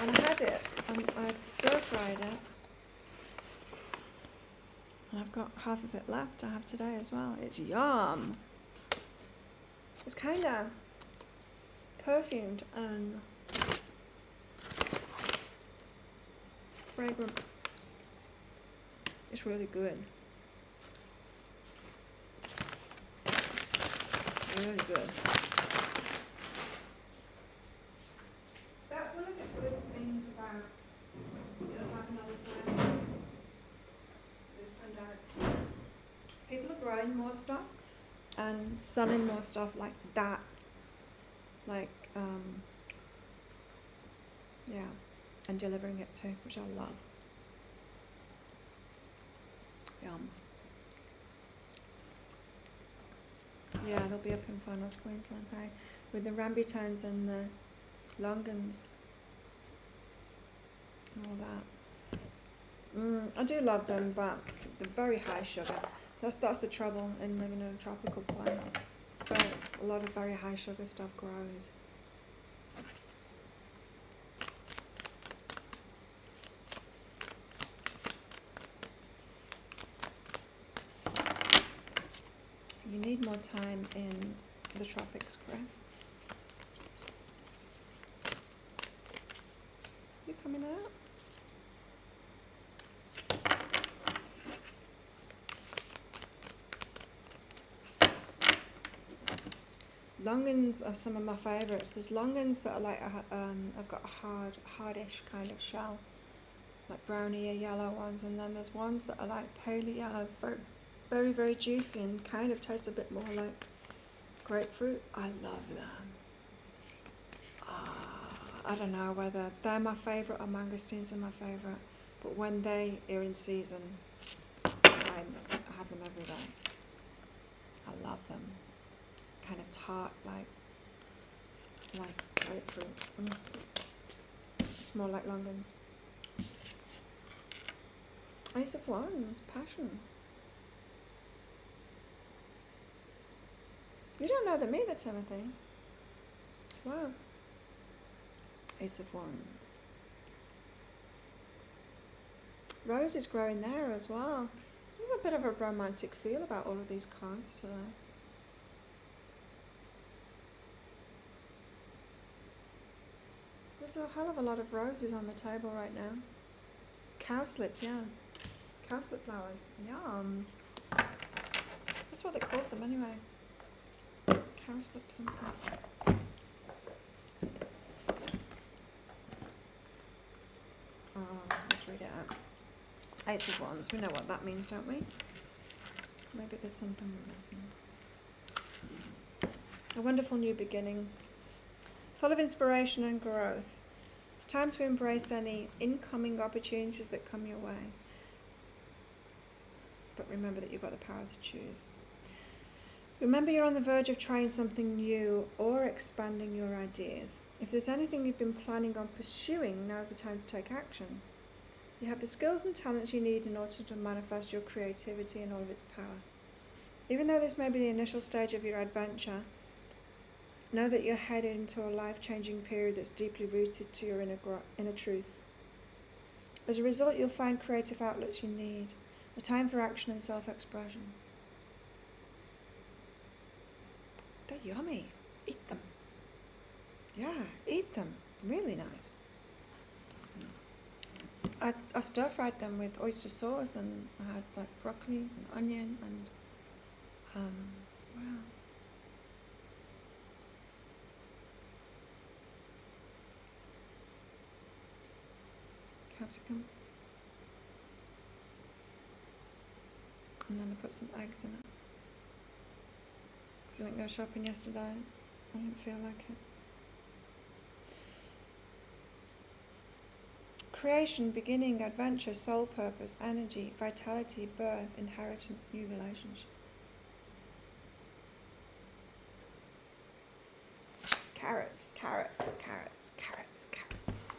Speaker 1: and I had it, and I'd stir-fried it, and I've got half of it left. I have today as well. It's yum. It's kind of perfumed and fragrant. It's really good. Really good. That's one of the good things about just like another side this pandemic. People are growing more stuff and selling more stuff like that. Like, yeah, and delivering it too, which I love. Yum. Yeah, they'll be up in far north Queensland, hey, with the rambutans and the longans and all that. I do love them, but they're very high sugar. That's the trouble in living in a tropical place. A lot of very high sugar stuff grows. need more time in the tropics, Chris. You coming out? Longans are some of my favourites. There's longans that are like, I've got a hardish kind of shell, like brownie or yellow ones, and then there's ones that are like paley yellow, very, very juicy and kind of taste a bit more like grapefruit. I love them. I don't know whether they're my favourite or mangosteens are my favourite, but when they are in season, I have them every day. I love them. Kind of tart, like grapefruit. It's more like longans. Ace of Wands, passion. You don't know them either, Timothy. Wow. Ace of Wands. Rose is growing there as well. There's a bit of a romantic feel about all of these cards today. There's a hell of a lot of roses on the table right now. Cowslips, yeah. Cowslip flowers. Yum. That's what they called them anyway. Cowslip something. Let's read it out. Ace of Wands. We know what that means, don't we? Maybe there's something we're missing. A wonderful new beginning. Full of inspiration and growth. It's time to embrace any incoming opportunities that come your way. But remember that you've got the power to choose. Remember you're on the verge of trying something new or expanding your ideas. If there's anything you've been planning on pursuing, now's the time to take action. You have the skills and talents you need in order to manifest your creativity in all of its power. Even though this may be the initial stage of your adventure, know that you're headed into a life-changing period that's deeply rooted to your inner truth. As a result, you'll find creative outlets you need, a time for action and self-expression. They're yummy. Eat them. Yeah, eat them. Really nice. I stir-fried them with oyster sauce, and I had like broccoli and onion and what else? Capsicum. And then I put some eggs in it. Because I didn't go shopping yesterday. I didn't feel like it. Creation, beginning, adventure, soul purpose, energy, vitality, birth, inheritance, new relationships. Carrots, carrots, carrots, carrots, carrots.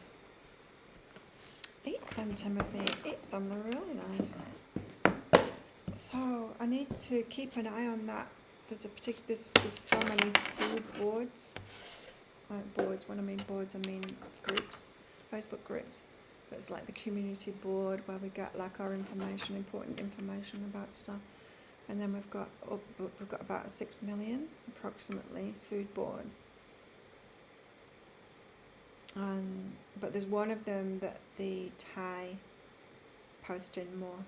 Speaker 1: Eat them, Timothy. Eat them. They're really nice. So I need to keep an eye on that. There's there's so many food boards. Boards. When I mean boards, I mean groups, Facebook groups. But it's like the community board where we get like our information, important information about stuff. And then we've got about 6 million approximately food boards. But there's one of them that the Thai post in more,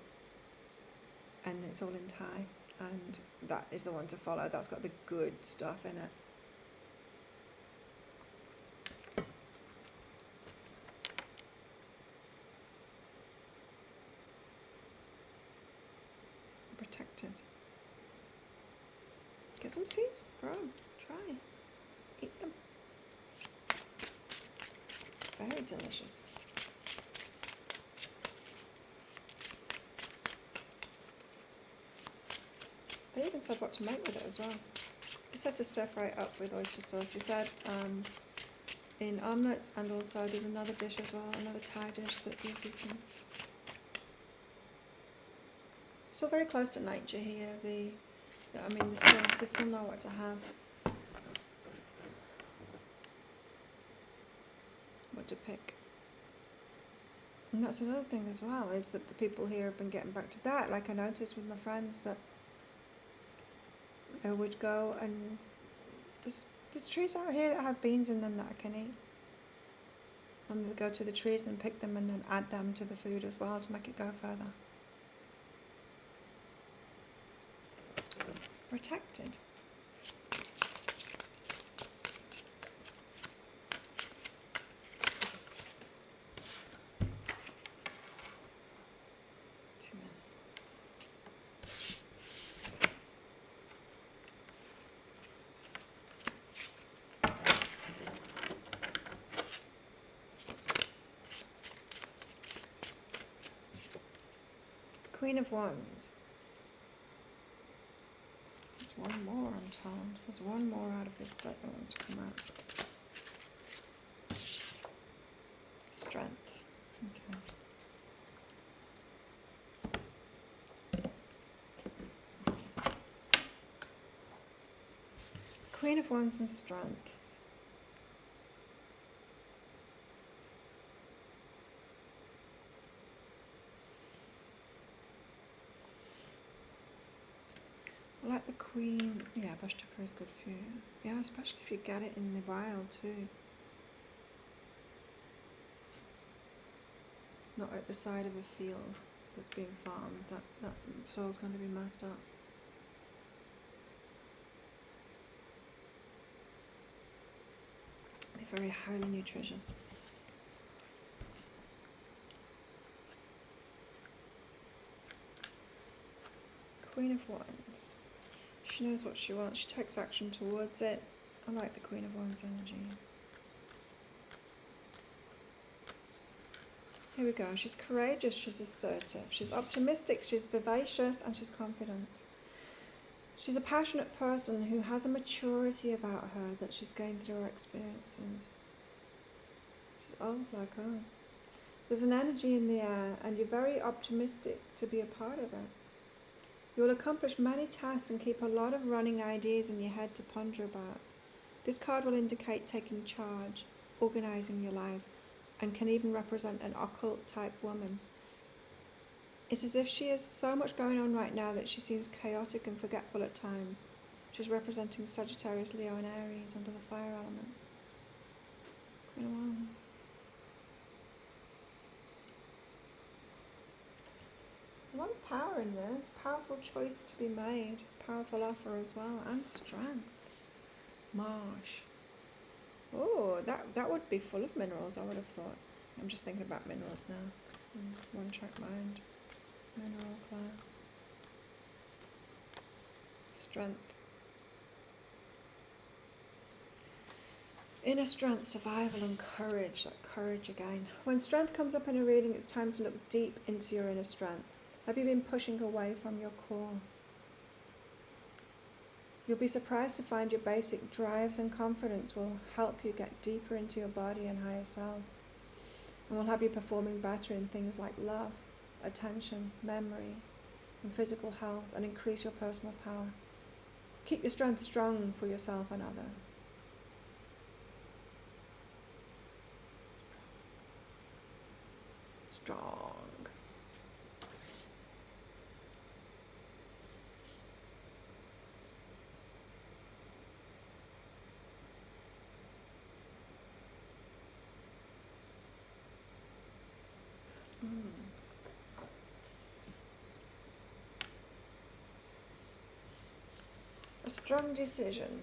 Speaker 1: and it's all in Thai, and that is the one to follow. That's got the good stuff in it. Protected. Get some seeds, grow them, try, eat them. Very delicious. They even said what to make with it as well. They said to stir fry it up with oyster sauce. They said in omelettes, and also there's another dish as well, another Thai dish that uses them. Still very close to nature here. They still know what to have. What to pick. And that's another thing as well, is that the people here have been getting back to that. Like I noticed with my friends that I would go and there's trees out here that have beans in them that I can eat. I'm going to go to the trees and pick them and then add them to the food as well to make it go further. Protected. Queen of Wands. There's one more, I'm told. There's one more out of this deck that wants to come out. Strength. Okay. Queen of Wands and Strength. I like the Queen. Yeah, bush tucker is good for you. Yeah, especially if you get it in the wild too. Not at the side of a field that's being farmed. That soil's going to be messed up. Be very highly nutritious. Queen of Wands. She knows what she wants. She takes action towards it. I like the Queen of Wands energy. Here we go. She's courageous, she's assertive, she's optimistic, she's vivacious, and she's confident. She's a passionate person who has a maturity about her that she's gained through her experiences. She's old like us. There's an energy in the air, and you're very optimistic to be a part of it. You will accomplish many tasks and keep a lot of running ideas in your head to ponder about. This card will indicate taking charge, organising your life, and can even represent an occult type woman. It's as if she has so much going on right now that she seems chaotic and forgetful at times. She's representing Sagittarius, Leo and Aries under the fire element. Queen of Wands. There's a lot of power in this. Powerful choice to be made. Powerful offer as well. And strength. Marsh. Oh, that would be full of minerals, I would have thought. I'm just thinking about minerals now. One track mind. Mineral cloud. Strength. Inner strength, survival and courage. That courage again. When strength comes up in a reading, it's time to look deep into your inner strength. Have you been pushing away from your core? You'll be surprised to find your basic drives and confidence will help you get deeper into your body and higher self, and will have you performing better in things like love, attention, memory, and physical health, and increase your personal power. Keep your strength strong for yourself and others. Strong. A strong decision,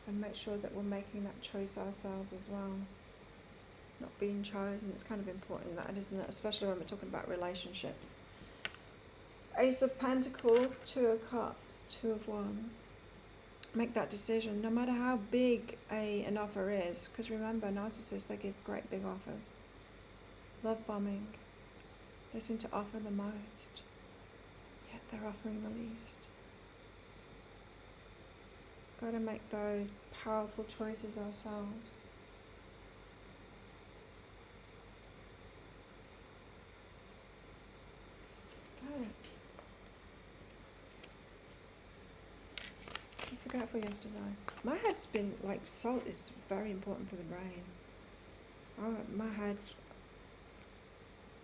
Speaker 1: and make sure that we're making that choice ourselves as well, not being chosen. It's kind of important, that, isn't it, especially when we're talking about relationships. Ace of Pentacles, Two of Cups, Two of Wands. Make that decision no matter how big an offer is, because remember, narcissists, they give great big offers. Love bombing, they seem to offer the most, yet they're offering the least. Got to make those powerful choices ourselves. Okay. I forgot for yesterday. My head's been like, salt is very important for the brain. Oh, my head,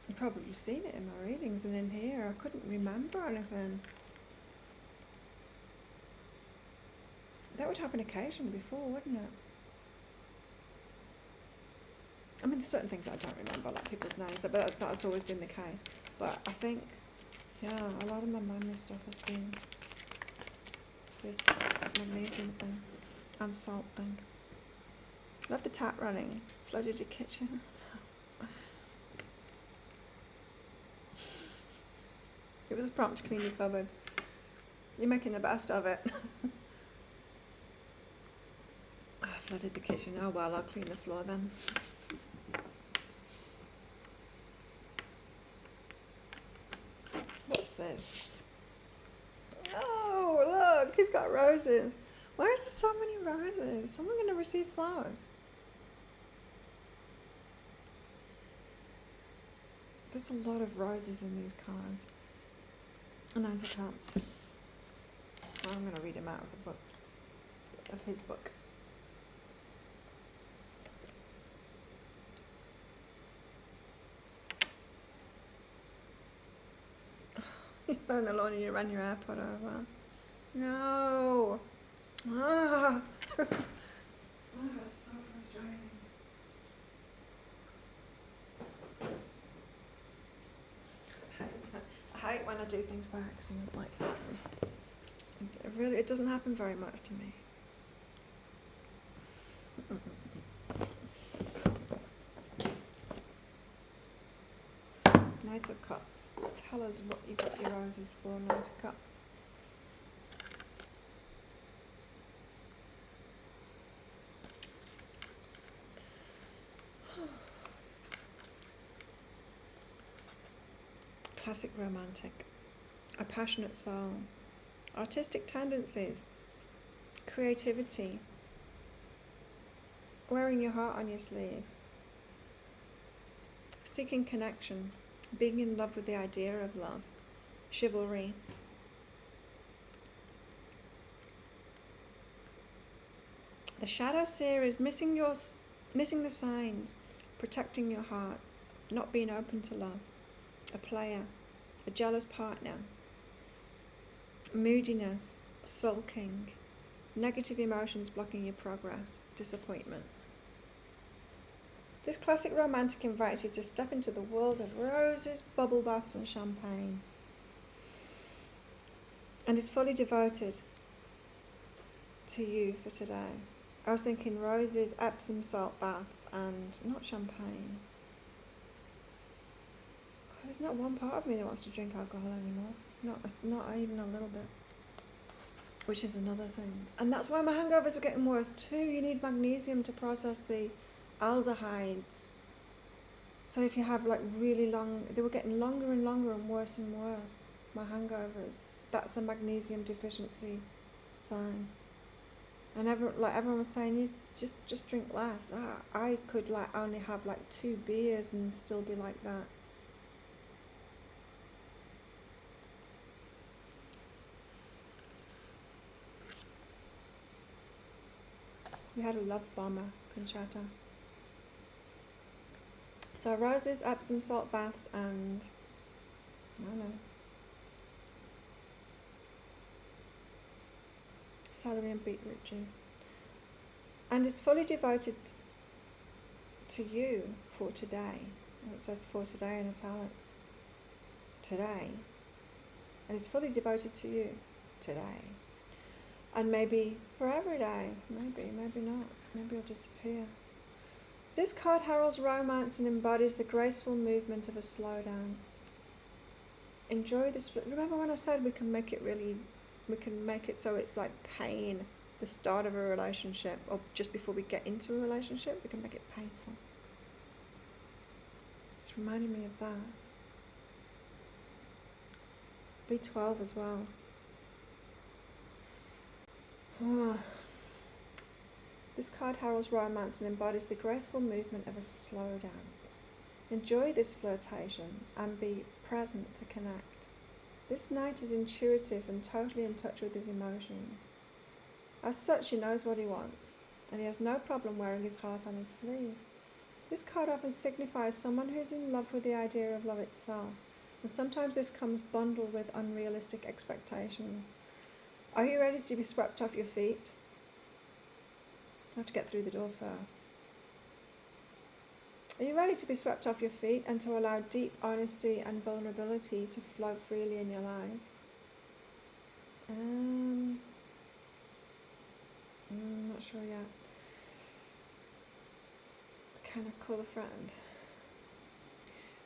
Speaker 1: you've probably seen it in my readings and in here. I couldn't remember anything. that would happen occasionally before, wouldn't it? I mean, there's certain things I don't remember, like people's names, but that's always been the case. But I think, yeah, a lot of my memory stuff has been this magnesium thing and salt thing. Love the tap running. Flooded your kitchen. It was a prompt to clean your cupboards. You're making the best of it. I flooded the kitchen. Oh well, I'll clean the floor then. What's this? Oh, look, he's got roses. Why is there so many roses? Is someone going to receive flowers? There's a lot of roses in these cards. A Nine of Cups. I'm going to read him out of the book, of his book. You found the lawn and you ran your AirPod over. No. Ah. Oh, that's so frustrating. I hate when I do things by accident like that. It doesn't happen very much to me. Knight of Cups. Tell us what you got your roses for, Knight of Cups. Classic romantic. A passionate soul. Artistic tendencies. Creativity. Wearing your heart on your sleeve. Seeking connection. Being in love with the idea of love. Chivalry. The Shadow Seer is missing the signs, protecting your heart, not being open to love. A player, a jealous partner. Moodiness, sulking, negative emotions blocking your progress, disappointment. This classic romantic invites you to step into the world of roses, bubble baths and champagne, and is fully devoted to you for today. I was thinking roses, Epsom salt baths and not champagne. There's not one part of me that wants to drink alcohol anymore, not even a little bit, which is another thing. And that's why my hangovers were getting worse too. You need magnesium to process the aldehydes. So if you have like really long, they were getting longer and longer and worse, my hangovers. That's a magnesium deficiency sign. And everyone was saying, you just drink less. I could only have 2 beers and still be like that. We had a love bomber, Conchata. So roses, Epsom salt baths and, I don't know, celery and beetroot juice. And is fully devoted to you for today. It says for today in italics. Today. And is fully devoted to you today. And maybe for every day. Maybe not. Maybe it'll disappear. This card heralds romance and embodies the graceful movement of a slow dance. Enjoy this. Remember when I said we can make it so it's like pain, the start of a relationship, or just before we get into a relationship, we can make it painful. It's reminding me of that. B12 as well. This card heralds romance and embodies the graceful movement of a slow dance. Enjoy this flirtation and be present to connect. This knight is intuitive and totally in touch with his emotions. As such, he knows what he wants, and he has no problem wearing his heart on his sleeve. This card often signifies someone who's in love with the idea of love itself, and sometimes this comes bundled with unrealistic expectations. Are you ready to be swept off your feet? I have to get through the door first. Are you ready to be swept off your feet and to allow deep honesty and vulnerability to flow freely in your life? Not sure yet. Can I call a friend?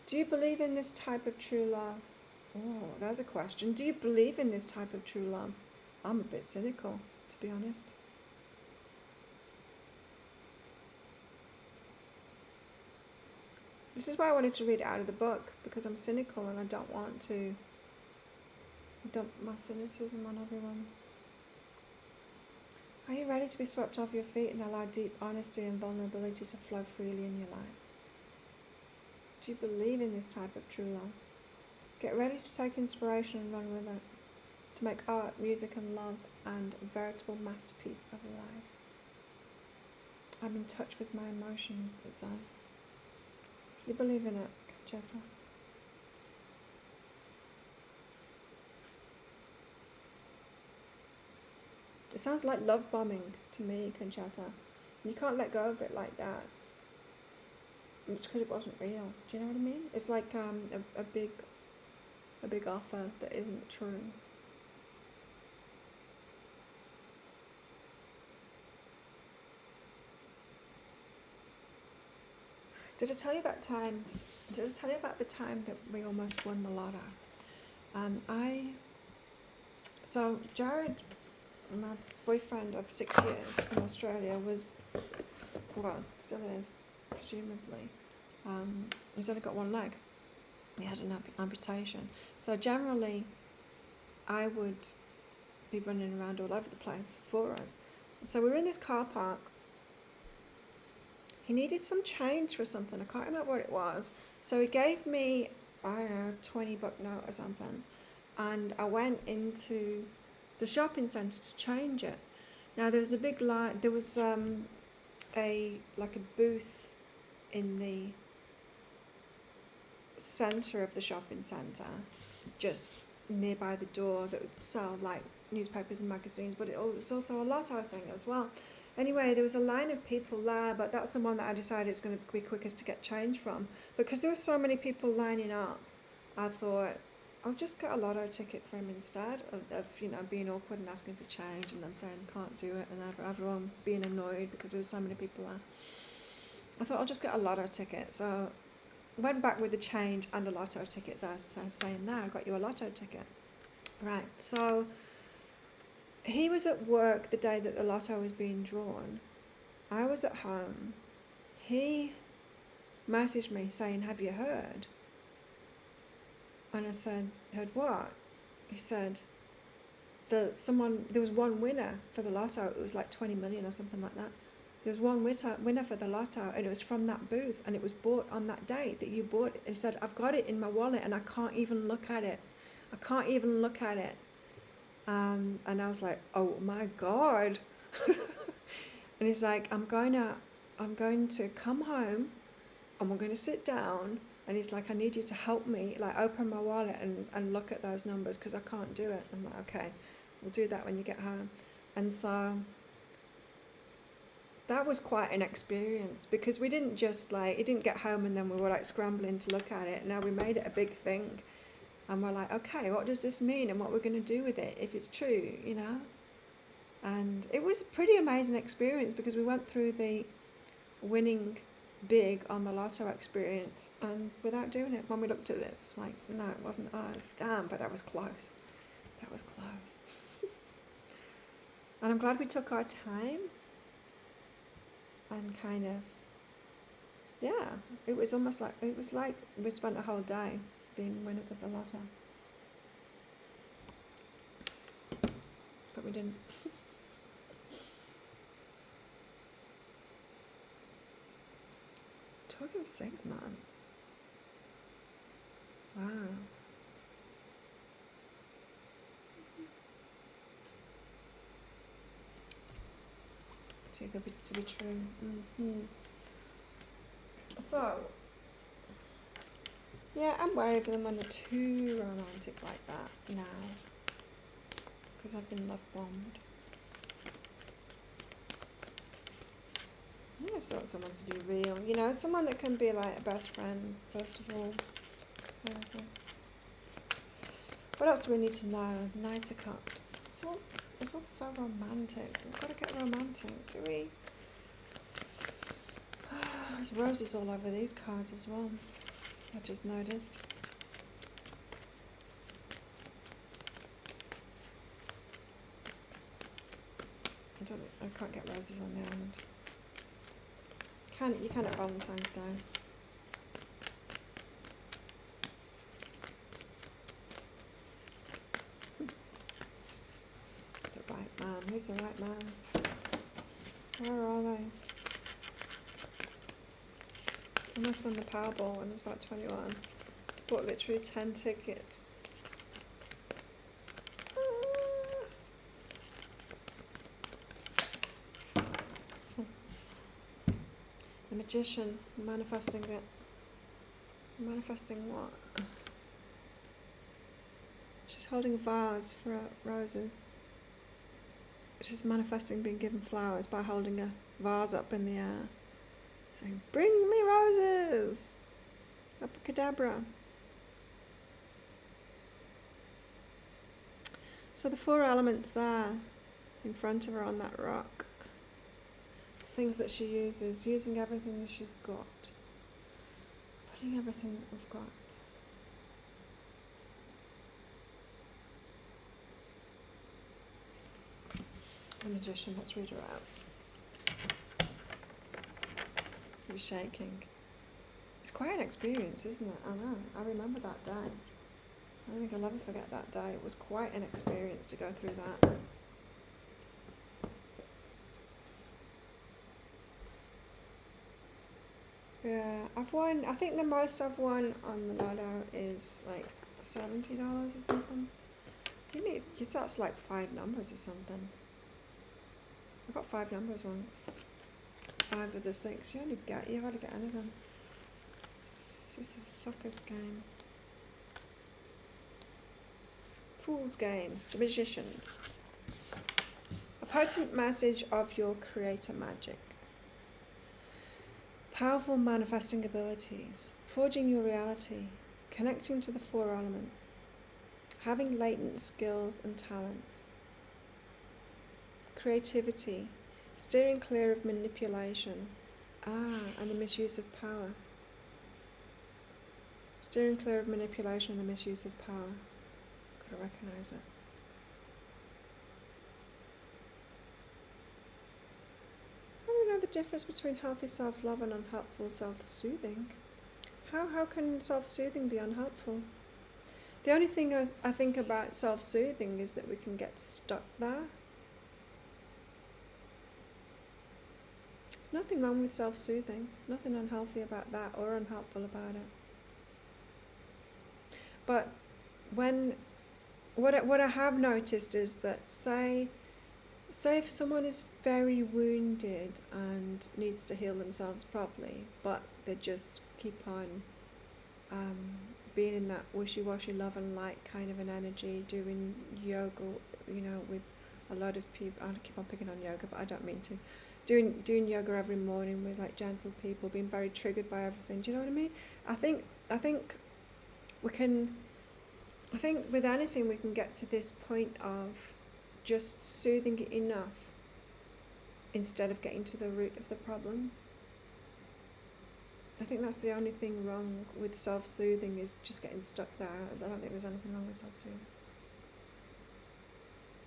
Speaker 1: Do you believe in this type of true love? Oh, there's a question. Do you believe in this type of true love? I'm a bit cynical, to be honest. This is why I wanted to read it out of the book, because I'm cynical and I don't want to dump my cynicism on everyone. Are you ready to be swept off your feet and allow deep honesty and vulnerability to flow freely in your life? Do you believe in this type of true love? Get ready to take inspiration and run with it, to make art, music and love and a veritable masterpiece of life. I'm in touch with my emotions, it says. You believe in it, Conchetta? It sounds like love bombing to me, Conchetta. You can't let go of it like that. It's because it wasn't real. Do you know what I mean? It's like a big offer that isn't true. Did I tell you that time? Did I tell you about the time that we almost won the lotto? So Jared, my boyfriend of 6 years in Australia, still is, presumably. He's only got one leg. He had an amputation. So generally, I would be running around all over the place for us. So we were in this car park. He needed some change for something. I can't remember what it was. So he gave me, I don't know, $20 note or something. And I went into the shopping centre to change it. Now there was a big line. There was a booth in the centre of the shopping centre, just nearby the door, that would sell like newspapers and magazines, but it was also a lotto thing as well. Anyway, there was a line of people there, but that's the one that I decided it's going to be quickest to get change from. Because there were so many people lining up, I thought, I'll just get a lotto ticket for him instead of being awkward and asking for change and them saying can't do it and everyone being annoyed because there were so many people there. I thought I'll just get a lotto ticket. So I went back with the change and a lotto ticket there, so saying there, I got you a lotto ticket. Right, so he was at work the day that the lotto was being drawn. I was at home. He messaged me saying, have you heard? And I said, heard what? He said, there was one winner for the lotto. It was like 20 million or something like that. There was one winner for the lotto, and it was from that booth, and it was bought on that day that you bought it. And he said, I've got it in my wallet and I can't even look at it. And I was like, oh my God. And he's like, I'm going to come home and we're going to sit down. And he's like, I need you to help me, like open my wallet and look at those numbers because I can't do it. I'm like, okay, we'll do that when you get home. And so that was quite an experience because we didn't just he didn't get home and then we were like scrambling to look at it. Now we made it a big thing. And we're like, okay, what does this mean and what we're going to do with it if it's true, And it was a pretty amazing experience because we went through the winning big on the lotto experience and without doing it. When we looked at it, it's like, no, it wasn't ours. Damn, but that was close. And I'm glad we took our time and kind of, it was like we spent a whole day being winners of the lotto. But we didn't. Talking 6 months. Wow. Too good to be true. Mm-hmm. So, yeah, I'm worried for them when they're too romantic like that now. Because I've been love bombed. I just want someone to be real, you know, someone that can be like a best friend, first of all. Okay. What else do we need to know? Knight of Cups. It's all so romantic. We've got to get romantic, do we? There's roses all over these cards as well. I just noticed. I can't get roses on the island. You can at Valentine's Day. The right man. Who's the right man? Where are they? I must win the Powerball when I was about 21. Bought literally 10 tickets. The Magician, manifesting it. Manifesting what? She's holding a vase for roses. She's manifesting being given flowers by holding a vase up in the air. Saying, bring me roses! Abracadabra. So the 4 elements there in front of her on that rock. The things that she uses, using everything that she's got. Putting everything that we've got. The Magician, let's read her out. You're shaking. It's quite an experience, isn't it? I know. I remember that day. I don't think I'll ever forget that day. It was quite an experience to go through that. Yeah, I've won. I think the most I've won on the lotto is like $70 or something. That's like 5 numbers or something. I got 5 numbers once. 5 of the 6. You hardly get any of them. It's just a sucker's game. Fool's game. The Magician. A potent message of your creator magic. Powerful manifesting abilities. Forging your reality. Connecting to the 4 elements. Having latent skills and talents. Creativity. Steering clear of manipulation. And the misuse of power. Steering clear of manipulation and the misuse of power. Gotta recognise it. How do we know the difference between healthy self-love and unhelpful self-soothing? How can self-soothing be unhelpful? The only thing I think about self-soothing is that we can get stuck there. There's nothing wrong with self-soothing, nothing unhealthy about that or unhelpful about it. But what I have noticed is that say if someone is very wounded and needs to heal themselves properly, but they just keep on being in that wishy-washy love and light kind of an energy, doing yoga, with a lot of people. I keep on picking on yoga, but I don't mean to. Doing yoga every morning with like gentle people, being very triggered by everything. Do you know what I mean? I think with anything we can get to this point of just soothing it enough instead of getting to the root of the problem. I think that's the only thing wrong with self-soothing, is just getting stuck there. I don't think there's anything wrong with self-soothing.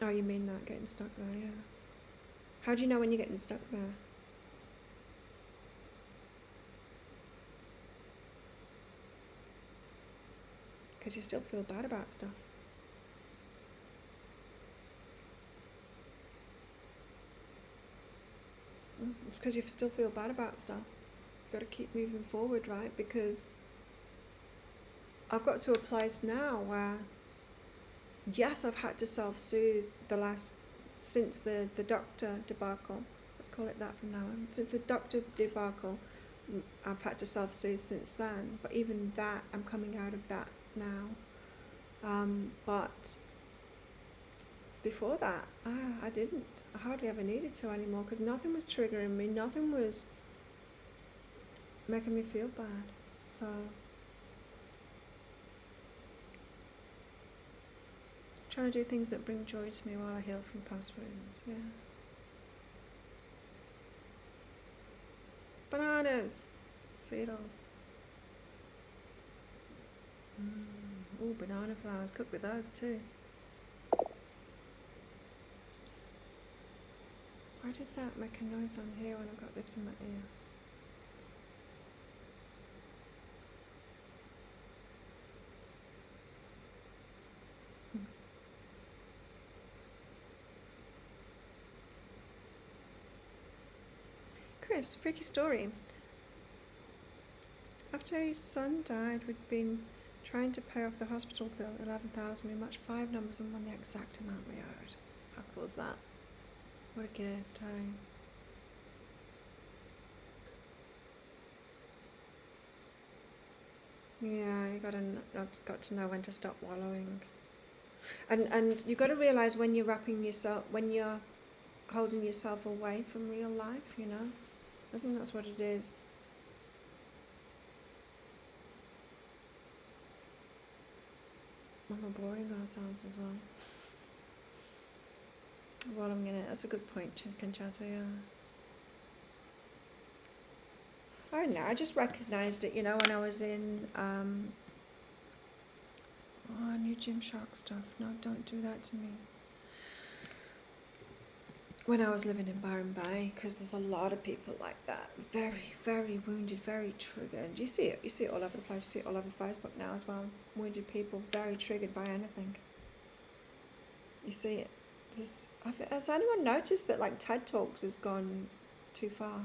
Speaker 1: Oh, you mean that, getting stuck there, yeah. How do you know when you're getting stuck there? Because you still feel bad about stuff. It's because you still feel bad about stuff. You've got to keep moving forward, right? Because I've got to a place now where, yes, I've had to self-soothe since the doctor debacle. Let's call it that from now on. Since the doctor debacle, I've had to self-soothe since then. But even that, I'm coming out of that now. But before that, I didn't. I hardly ever needed to anymore, because nothing was triggering me. Nothing was making me feel bad. So trying to do things that bring joy to me while I heal from past wounds. Yeah. Bananas, seedles. Oh, banana flowers. Cook with those too. Why did that make a noise on here when I got this in my ear? Chris, freaky story. After his son died, we'd been trying to pay off the hospital bill, 11,000. We matched 5 numbers and won the exact amount we owed. How cool is that? What a gift, hey? Yeah, you got to know when to stop wallowing, and you got to realize when you're when you're holding yourself away from real life. You know, I think that's what it is. When we're boring ourselves as well. Wallowing in it. That's a good point, Conchata. Yeah. I don't know. I just recognised it. You know, when I was in. New Gymshark stuff. No, don't do that to me. When I was living in Byron Bay, because there's a lot of people like that. Very, very wounded, very triggered. You see it all over the place. You see it all over Facebook now as well. Wounded people, very triggered by anything. You see it. Has anyone noticed that like TED Talks has gone too far?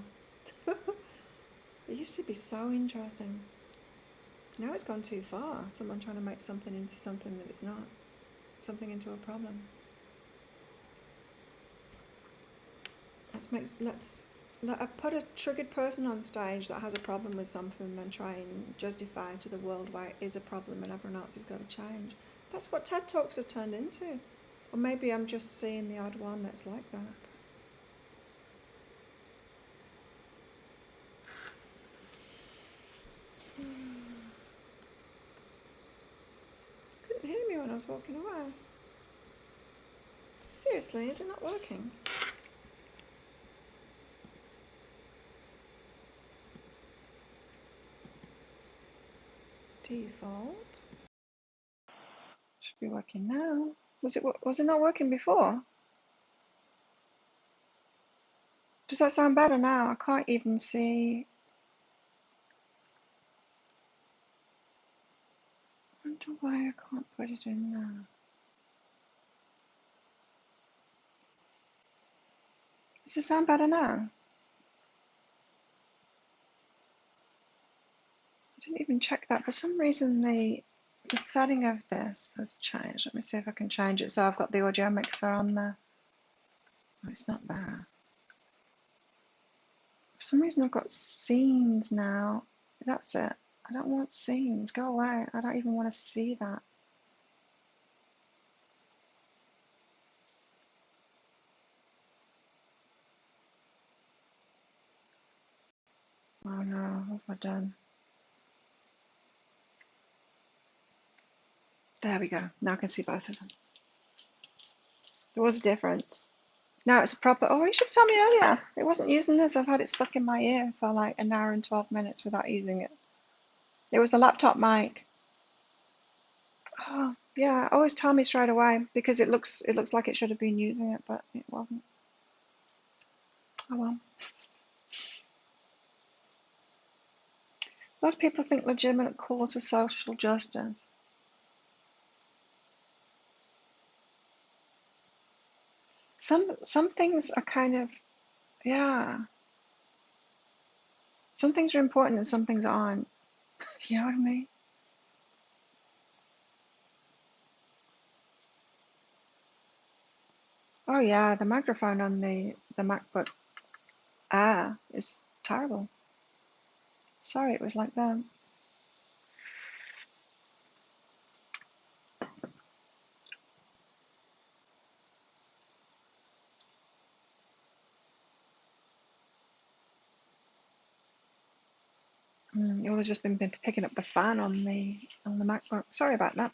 Speaker 1: It used to be so interesting. Now it's gone too far. Someone trying to make something into something that it's not. Something into a problem. Let's put a triggered person on stage that has a problem with something, then try and justify to the world why it is a problem and everyone else has got to change. That's what TED Talks have turned into. Or maybe I'm just seeing the odd one that's like that. Couldn't hear me when I was walking away. Seriously, is it not working? Default. Should be working now. Was it not working before? Does that sound better now? I can't even see. I wonder why I can't put it in now. Does it sound better now? I didn't even check that. For some reason, the setting of this has changed. Let me see if I can change it. So I've got the audio mixer on there. Oh, it's not there. For some reason, I've got scenes now. That's it. I don't want scenes. Go away. I don't even want to see that. Oh no, what have I done? There we go. Now I can see both of them. There was a difference. Now it's a proper. Oh, you should tell me earlier. It wasn't using this. I've had it stuck in my ear for like an hour and 12 minutes without using it. It was the laptop mic. Oh, yeah. Always tell me straight away because it looks like it should have been using it, but it wasn't. Oh well. A lot of people think legitimate cause for social justice. Some things are kind of, yeah. Some things are important and some things aren't. You know what I mean? Oh yeah, the microphone on the MacBook Air is terrible. Sorry it was like that. You'll have just been picking up the fan on the MacBook. Sorry about that.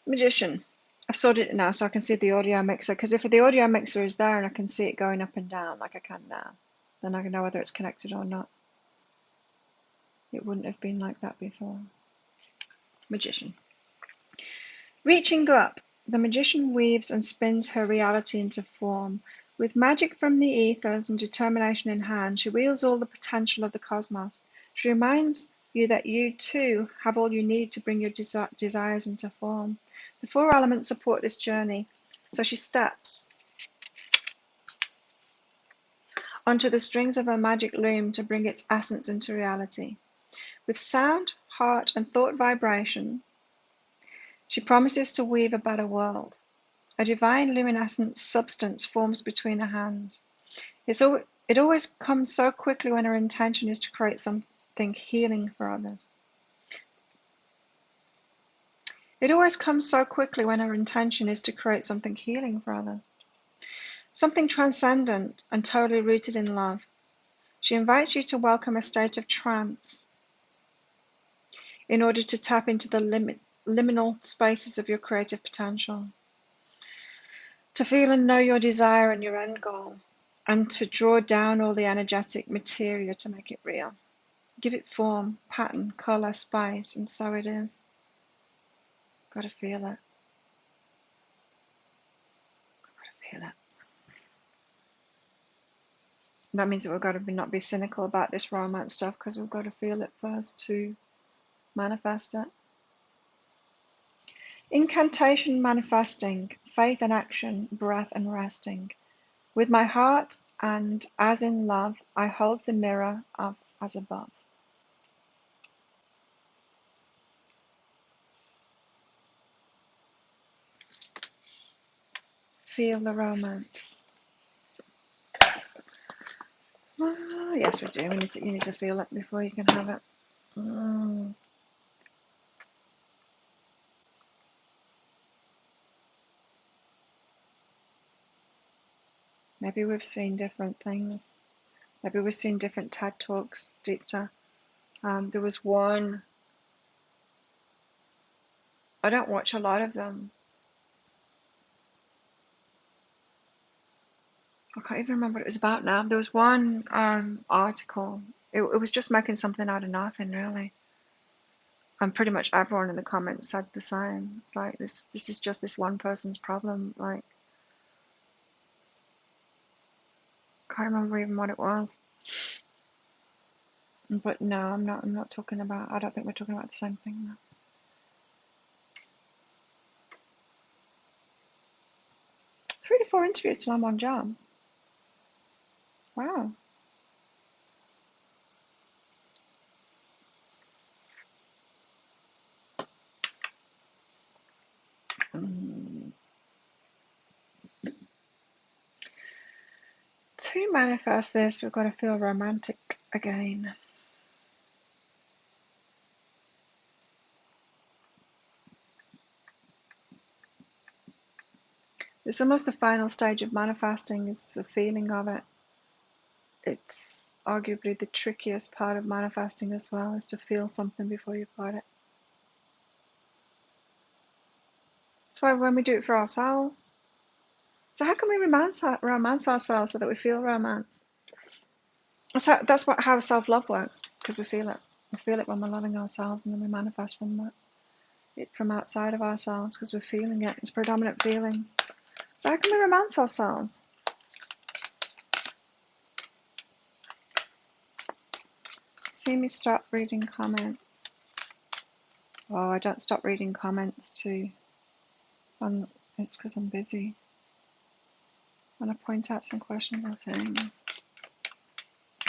Speaker 1: Magician. I've sorted it now so I can see the audio mixer, because if the audio mixer is there and I can see it going up and down like I can now, then I can know whether it's connected or not. It wouldn't have been like that before. Magician. Reaching up, the magician weaves and spins her reality into form. With magic from the ethers and determination in hand, she wields all the potential of the cosmos. She reminds you that you too have all you need to bring your desires into form. The four elements support this journey, so she steps onto the strings of her magic loom to bring its essence into reality. With sound, heart, and thought vibration, she promises to weave a better world. A divine luminescent substance forms between her hands. It always comes so quickly when her intention is to create something healing for others. It always comes so quickly when her intention is to create something healing for others. Something transcendent and totally rooted in love. She invites you to welcome a state of trance in order to tap into the liminal spaces of your creative potential. To feel and know your desire and your end goal, and to draw down all the energetic materia to make it real. Give it form, pattern, colour, spice, and so it is. Gotta feel it. Gotta feel it. That means that we've got to not be cynical about this romance stuff, because we've got to feel it first to manifest it. Incantation manifesting, faith and action, breath and resting. With my heart and as in love, I hold the mirror of as above. Feel the romance. Oh, yes, we do. You need to feel it before you can have it. Maybe we've seen different things. Maybe we've seen different TED Talks, Dita. There was one, I don't watch a lot of them. I can't even remember what it was about now. There was one article. It was just making something out of nothing, really. And pretty much everyone in the comments said the same. It's like, this is just this one person's problem. Like, can't remember even what it was. But no, I'm not talking about, I don't think we're talking about the same thing now. 3 to 4 interviews till I'm on job. Wow. To manifest this, we've got to feel romantic again. It's almost the final stage of manifesting, is the feeling of it. It's arguably the trickiest part of manifesting as well, is to feel something before you've got it. That's why when we do it for ourselves. So how can we romance ourselves so that we feel romance? That's how self-love works, because we feel it. We feel it when we're loving ourselves, and then we manifest from that. From outside of ourselves, because we're feeling it. It's predominant feelings. So how can we romance ourselves? See me stop reading comments. Oh, I don't stop reading comments it's because I'm busy. And I point out some questionable things.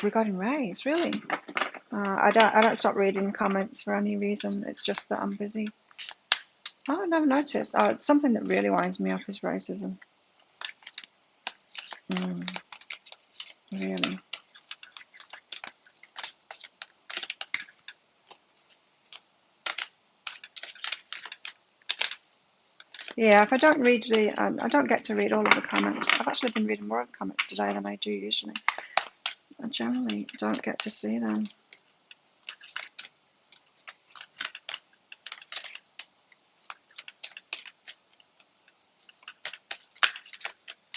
Speaker 1: Regarding Rays, really? I don't stop reading comments for any reason. It's just that I'm busy. Oh, I've never noticed. Oh, it's something that really winds me up is racism. Really. Yeah, if I don't read I don't get to read all of the comments. I've actually been reading more of the comments today than I do usually. I generally don't get to see them.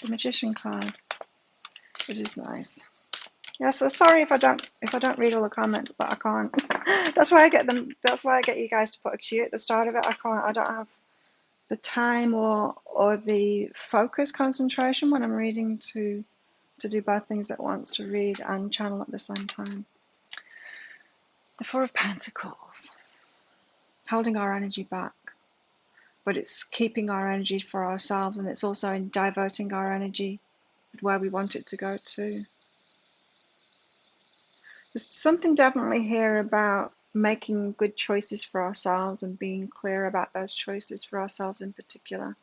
Speaker 1: the Magician card, which is nice. Yeah, so sorry if I don't read all the comments, but I can't. That's why I get them. That's why I get you guys to put a cue at the start of it. I can't. I don't have the time or the focus concentration when I'm reading to do both things at once, to read and channel at the same time. The Four of Pentacles, holding our energy back, but it's keeping our energy for ourselves, and it's also in diverting our energy where we want it to go to. There's something definitely here about making good choices for ourselves and being clear about those choices for ourselves in particular.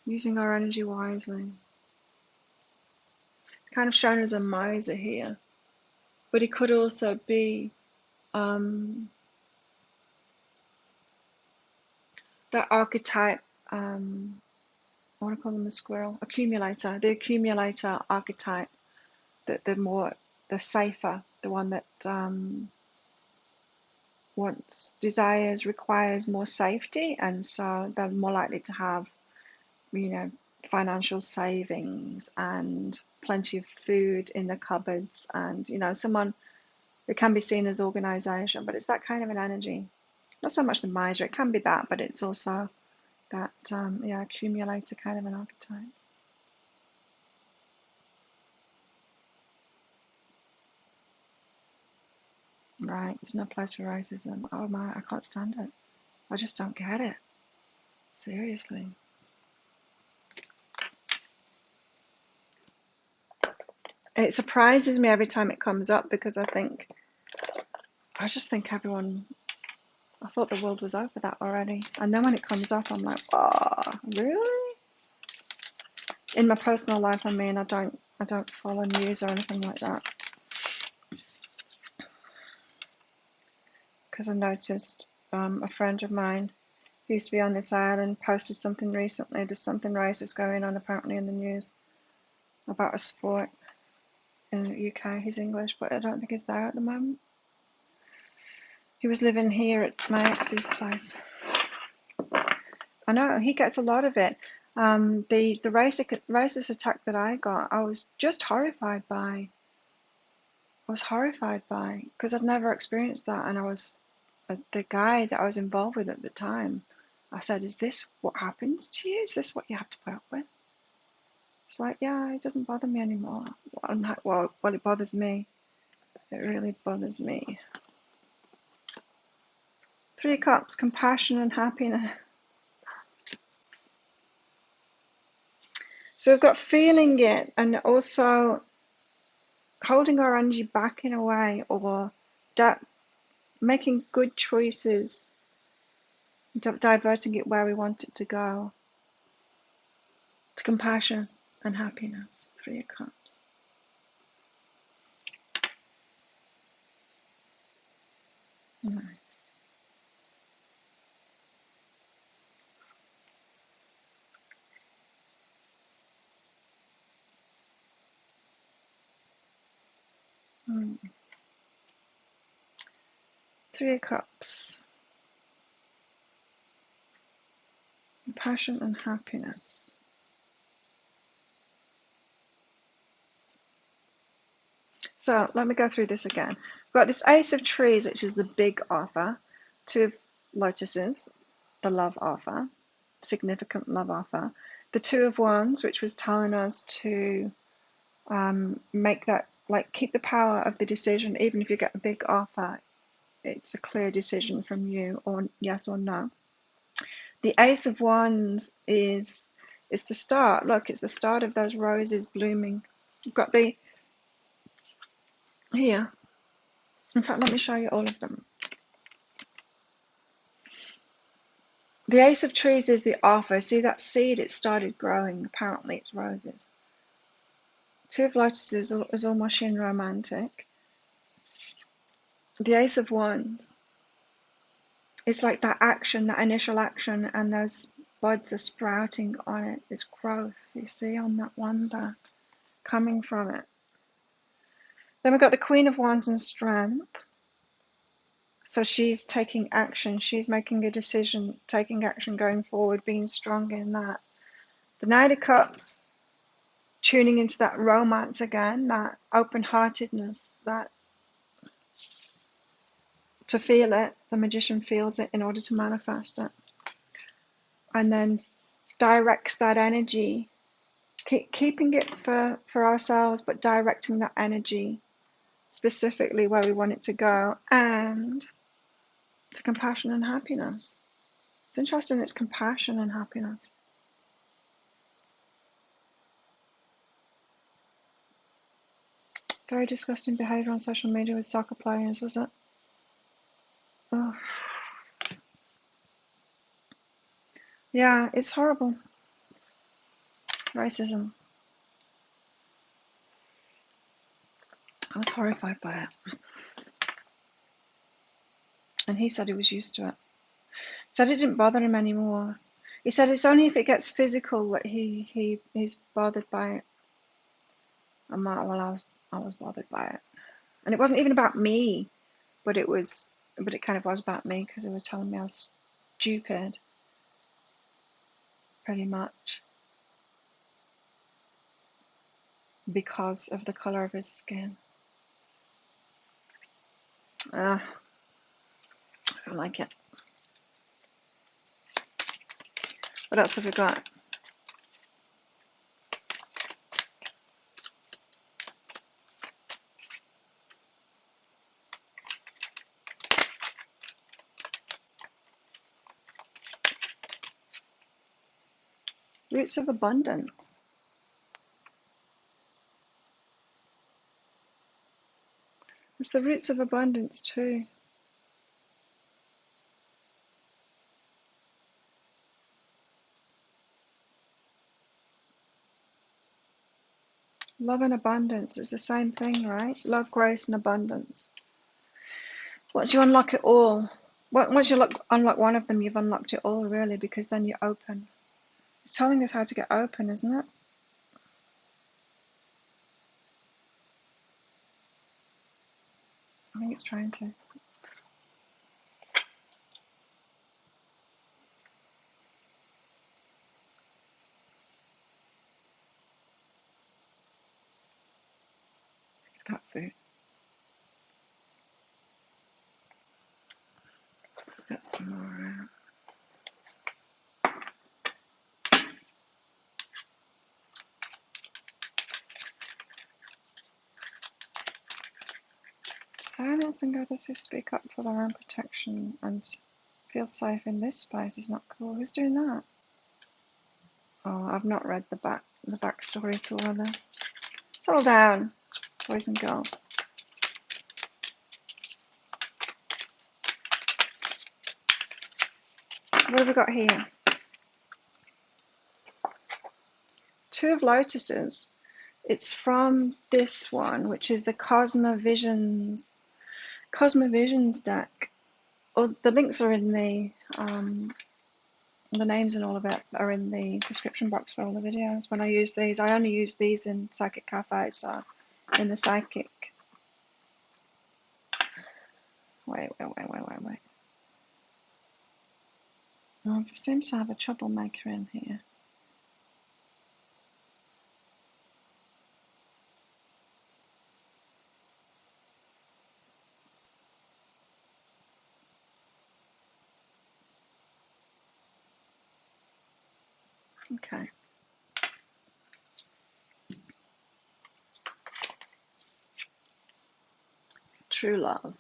Speaker 1: Using our energy wisely. Kind of shown as a miser here, but it could also be that archetype, I want to call them a squirrel, accumulator, the accumulator archetype, the safer, the one that wants, desires, requires more safety, and so they're more likely to have, financial savings and plenty of food in the cupboards, and someone that can be seen as organization, but it's that kind of an energy. Not so much the miser, it can be that, but it's also that accumulator kind of an archetype. Right, there's no place for racism. Oh my, I can't stand it. I just don't get it. Seriously. It surprises me every time it comes up, because I just think everyone, I thought the world was over that already. And then when it comes up, I'm like, oh, really? In my personal life, I mean, I don't follow news or anything like that, because I noticed a friend of mine who used to be on this island posted something recently. There's something racist going on apparently in the news about a sport in the UK. He's English, but I don't think he's there at the moment. He was living here at my ex's place. I know he gets a lot of it. The racist attack that I got, I was just horrified by. Because I'd never experienced that, and I was the guy that I was involved with at the time. I said, "Is this what happens to you? Is this what you have to put up with?" It's like, yeah, it doesn't bother me anymore. Well, it bothers me. It really bothers me. Three of Cups, compassion and happiness. So we've got feeling it, and also holding our energy back in a way, or making good choices, diverting it where we want it to go, to compassion and happiness. Three of Cups. Nice. Three of Cups. Compassion and happiness. So let me go through this again. We've got this Ace of Trees, which is the big offer. Two of Lotuses, the love offer, significant love offer. The Two of Wands, which was telling us to make that, like, keep the power of the decision. Even if you get a big offer, it's a clear decision from you, or yes or no. The Ace of Wands is the start. Look, it's the start of those roses blooming. You've got the here. In fact, let me show you all of them. The Ace of Trees is the offer. See that seed? It started growing. Apparently, it's roses. Two of Lotuses is all mushy and romantic. The Ace of Wands, it's like that action, that initial action, and those buds are sprouting on it. There's growth, you see, on that one there, coming from it. Then we've got the Queen of Wands and Strength. So she's taking action, she's making a decision, taking action, going forward, being strong in that. The Knight of Cups, tuning into that romance again, that open-heartedness, that to feel it, the magician feels it in order to manifest it. And then directs that energy, keeping it for ourselves, but directing that energy specifically where we want it to go, and to compassion and happiness. It's interesting, it's compassion and happiness. Very disgusting behaviour on social media with soccer players, was it? Oh. Yeah, it's horrible. Racism. I was horrified by it. And he said he was used to it. He said it didn't bother him anymore. He said it's only if it gets physical that he's bothered by it. I'm like, well, I was bothered by it. And it wasn't even about me, but it kind of was about me, because it was telling me I was stupid, pretty much, because of the colour of his skin. I don't like it. What else have we got? Roots of abundance. It's the roots of abundance too. Love and abundance is the same thing, right? Love, grace, and abundance. Once you unlock it all, once you unlock one of them, you've unlocked it all, really, because then you're open. It's telling us how to get open, isn't it? I think it's trying to. Cat food. Let's get some more. Silence and others who speak up for their own protection and feel safe in this space is not cool. Who's doing that? Oh, I've not read the backstory to all of this. Settle down, boys and girls. What have we got here? Two of Lotuses. It's from this one, which is the Cosmovisions deck. Oh, the links are in the names and all of it are in the description box for all the videos. When I use these, I only use these in Psychic Cafe, so in the Psychic. Wait. Oh, it seems to have a troublemaker in here. Okay. True love.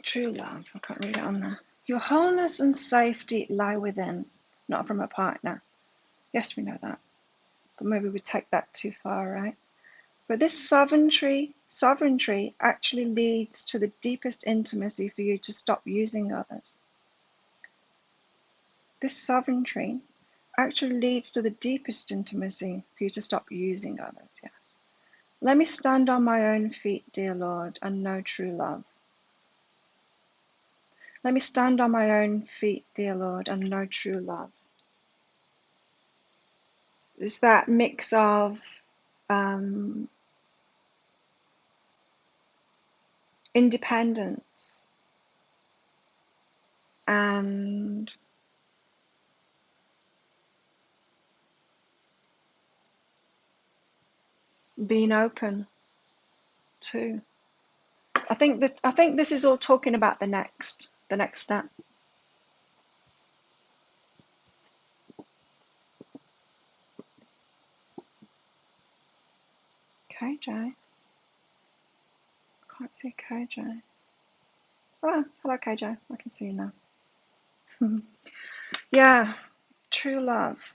Speaker 1: True love. I can't read it on there. Your wholeness and safety lie within, not from a partner. Yes, we know that. But maybe we take that too far, right? But this sovereignty actually leads to the deepest intimacy for you to stop using others. This sovereignty actually leads to the deepest intimacy for you to stop using others, yes. Let me stand on my own feet, dear Lord, and know true love. Let me stand on my own feet, dear Lord, and know true love. It's that mix of independence, and being open to. I think this is all talking about the next step. KJ. Can't see KJ. Oh, hello KJ. I can see you now. Yeah, true love,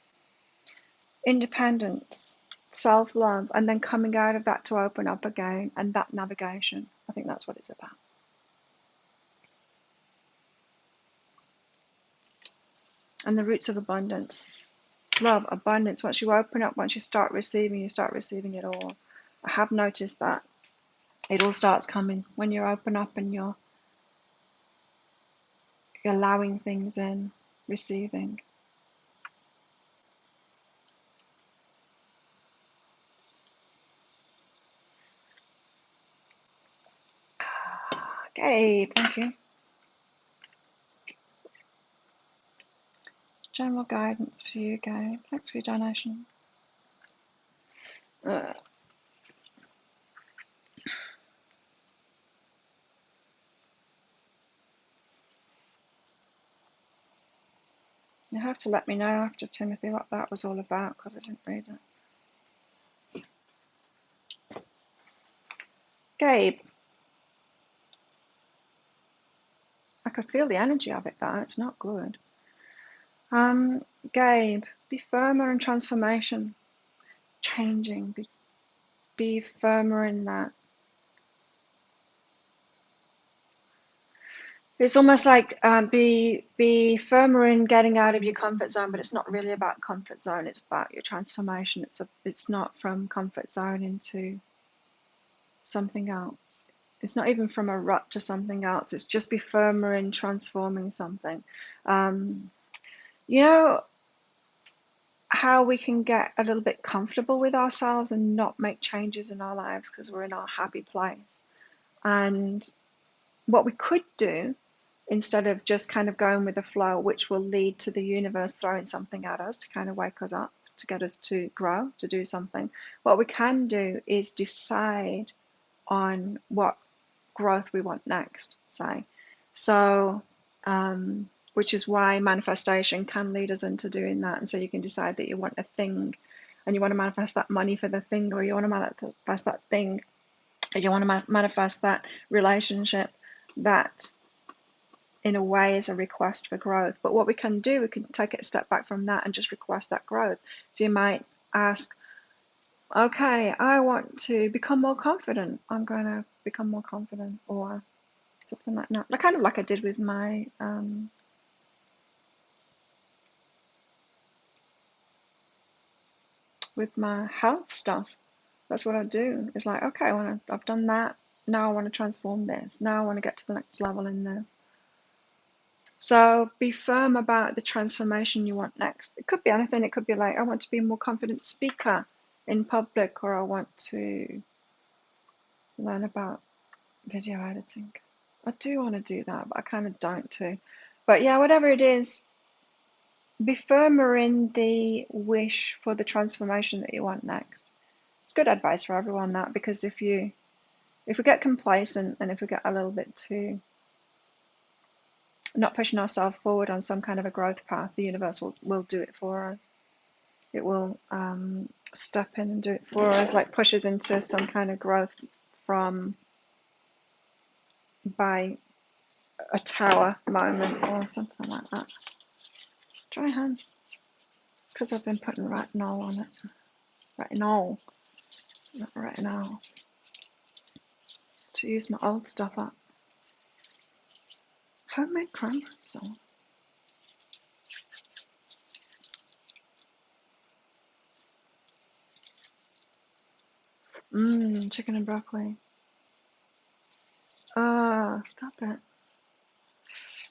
Speaker 1: independence, self-love, and then coming out of that to open up again, and that navigation. I think that's what it's about. And the roots of abundance. Love, abundance. Once you open up, once you start receiving it all. I have noticed that it all starts coming when you open up and you're allowing things in, receiving. Okay, thank you. General guidance for you, Gabe. Thanks for your donation. You have to let me know after, Timothy, what that was all about, because I didn't read it. Gabe. I could feel the energy of it, though. It's not good. Gabe, be firmer in transformation, changing. Be firmer in that. It's almost like be firmer in getting out of your comfort zone, but it's not really about comfort zone. It's about your transformation. It's not from comfort zone into something else. It's not even from a rut to something else. It's just be firmer in transforming something. You know how we can get a little bit comfortable with ourselves and not make changes in our lives because we're in our happy place. And what we could do, instead of just kind of going with the flow, which will lead to the universe throwing something at us to kind of wake us up, to get us to grow, to do something, what we can do is decide on what growth we want next, say. So, which is why manifestation can lead us into doing that. And so you can decide that you want a thing and you want to manifest that money for the thing, or you want to manifest that thing, or you want to manifest that relationship that in a way is a request for growth. But what we can do, we can take it a step back from that and just request that growth. So you might ask, okay, I want to become more confident. I'm going to become more confident, or something like that. Kind of like I did with my health stuff. That's what I do. It's like, okay, I've done that. Now I want to transform this. Now I want to get to the next level in this. So be firm about the transformation you want next. It could be anything. It could be like, I want to be a more confident speaker in public, or I want to learn about video editing. I do want to do that, but I kind of don't too. But yeah, whatever it is, be firmer in the wish for the transformation that you want next. It's good advice for everyone, that, because if we get complacent and if we get a little bit too not pushing ourselves forward on some kind of a growth path, the universe will do it for us. It will step in and do it for us, like push us into some kind of growth from by a tower moment or something like that. Dry hands. It's because I've been putting retinol on it. Retinol, not retinol. To use my old stuff up. Homemade cranberry sauce. Chicken and broccoli. Stop it.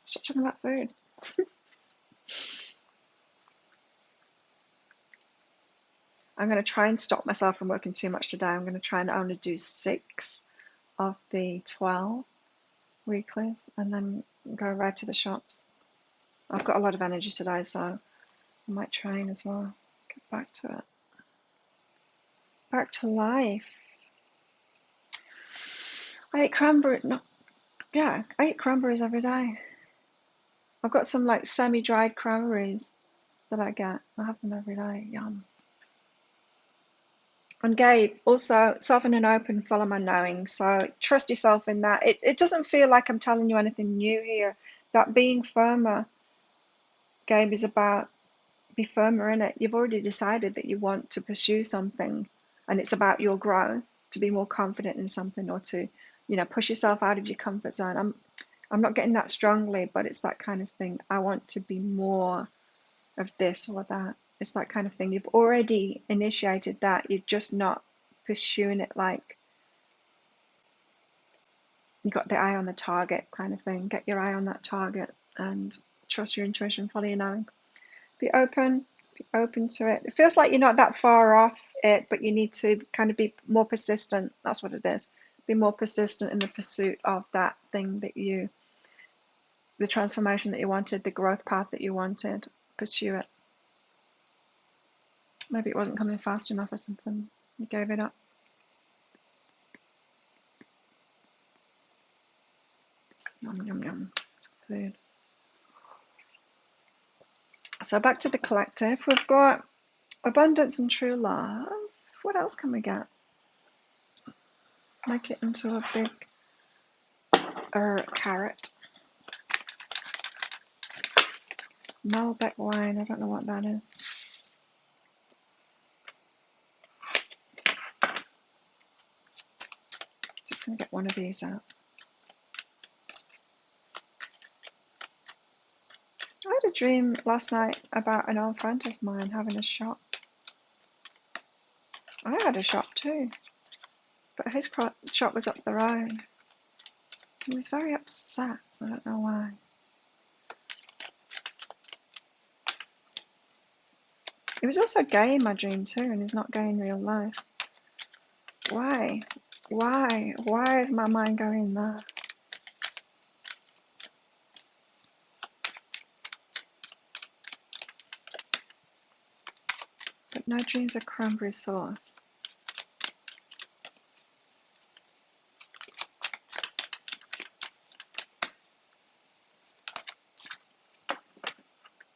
Speaker 1: Stop talking about food. I'm going to try and stop myself from working too much today. I'm going to try and only do 6 of the 12. weeklies and then go right to the shops. I've got a lot of energy today, so I might train as well. Get back to it. Back to life. I eat cranberry. No, yeah, I eat cranberries every day. I've got some like semi-dried cranberries that I get. I have them every day. Yum. And Gabe, also soften and open, follow my knowing. So trust yourself in that. It doesn't feel like I'm telling you anything new here. That being firmer, Gabe, is about be firmer in it. You've already decided that you want to pursue something, and it's about your growth, to be more confident in something, or to, push yourself out of your comfort zone. I'm not getting that strongly, but it's that kind of thing. I want to be more of this or that. It's that kind of thing. You've already initiated that. You're just not pursuing it like you got the eye on the target kind of thing. Get your eye on that target and trust your intuition, follow your knowing. Be open to it. It feels like you're not that far off it, but you need to kind of be more persistent. That's what it is. Be more persistent in the pursuit of that thing that the transformation that you wanted, the growth path that you wanted. Pursue it. Maybe it wasn't coming fast enough or something. You gave it up. Yum, yum, yum. Food. So back to the collective. We've got abundance and true love. What else can we get? Make it into a big carrot. Malbec wine. I don't know what that is. Just going to get one of these out. I had a dream last night about an old friend of mine having a shop. I had a shop too, but his shop was up the road. He was very upset. I don't know why. He was also gay in my dream too, and he's not gay in real life. Why? Why is my mind going there? But no dreams of cranberry sauce.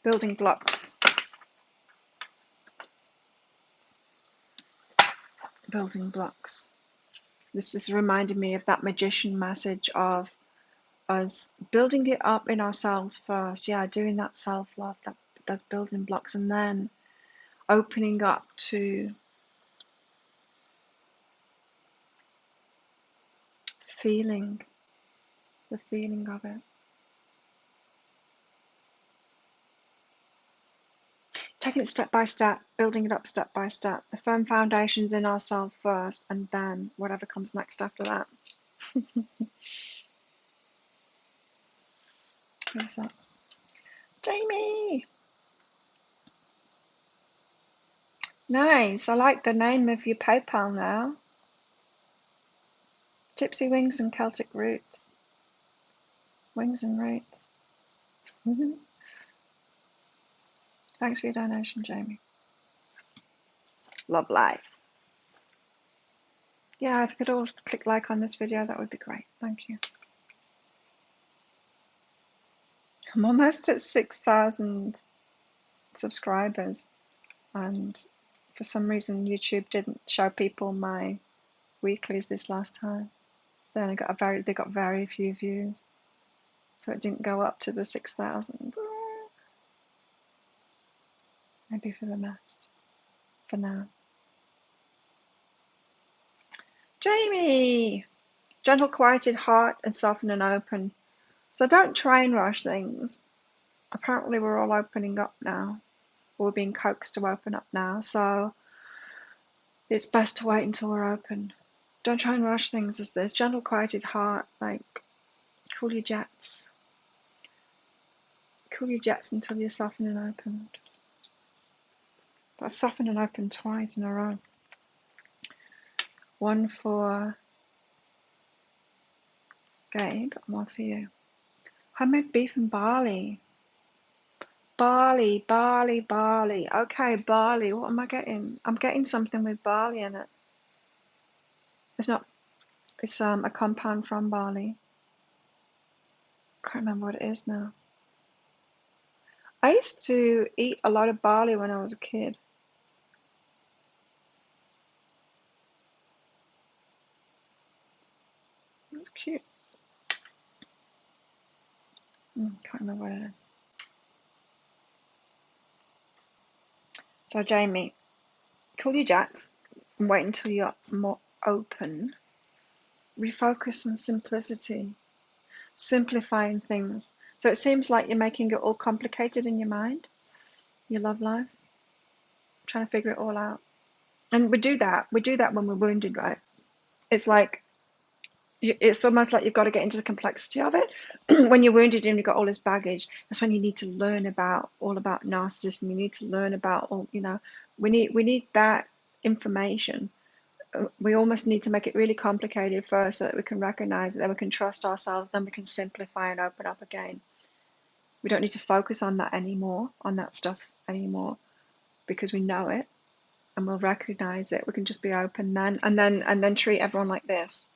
Speaker 1: Building blocks. Building blocks. This is reminding me of that magician message of us building it up in ourselves first. Yeah, doing that self-love, that's building blocks, and then opening up to the feeling of it. Taking it step by step, building it up step by step. The firm foundations in ourselves first, and then whatever comes next after that. Who's that? Jamie! Nice, I like the name of your PayPal now. Gypsy Wings and Celtic Roots. Wings and Roots. Thanks for your donation, Jamie. Love life. Yeah, if you could all click like on this video, that would be great. Thank you. I'm almost at 6,000 subscribers, and for some reason YouTube didn't show people my weeklies this last time. Then they got very few views, so it didn't go up to the 6,000. Maybe for the best, for now. Jamie! Gentle, quieted heart and soften and open. So don't try and rush things. Apparently we're all opening up now. We're being coaxed to open up now, so it's best to wait until we're open. Don't try and rush things. There's gentle, quieted heart, like cool your jets. Cool your jets until you're softened and opened. That's softened and opened twice in a row. One for Gabe, more for you. Homemade beef and barley. Barley, barley, barley. Okay, barley. What am I getting? I'm getting something with barley in it. It's not. It's a compound from barley. I can't remember what it is now. I used to eat a lot of barley when I was a kid. It's cute. Can't remember what it is. So Jamie, cool your jets and wait until you're more open. Refocus on simplicity, simplifying things. So it seems like you're making it all complicated in your mind, your love life, trying to figure it all out. And we do that when we're wounded, right? It's like, it's almost like you've got to get into the complexity of it. When you're wounded and you've got all this baggage, that's when you need to learn all about narcissism. You need to learn about all, we need that information. We almost need to make it really complicated first so that we can recognize it, then we can trust ourselves, then we can simplify and open up again. We don't need to focus on that anymore, on that stuff anymore, because we know it and we'll recognize it. We can just be open then, and then treat everyone like this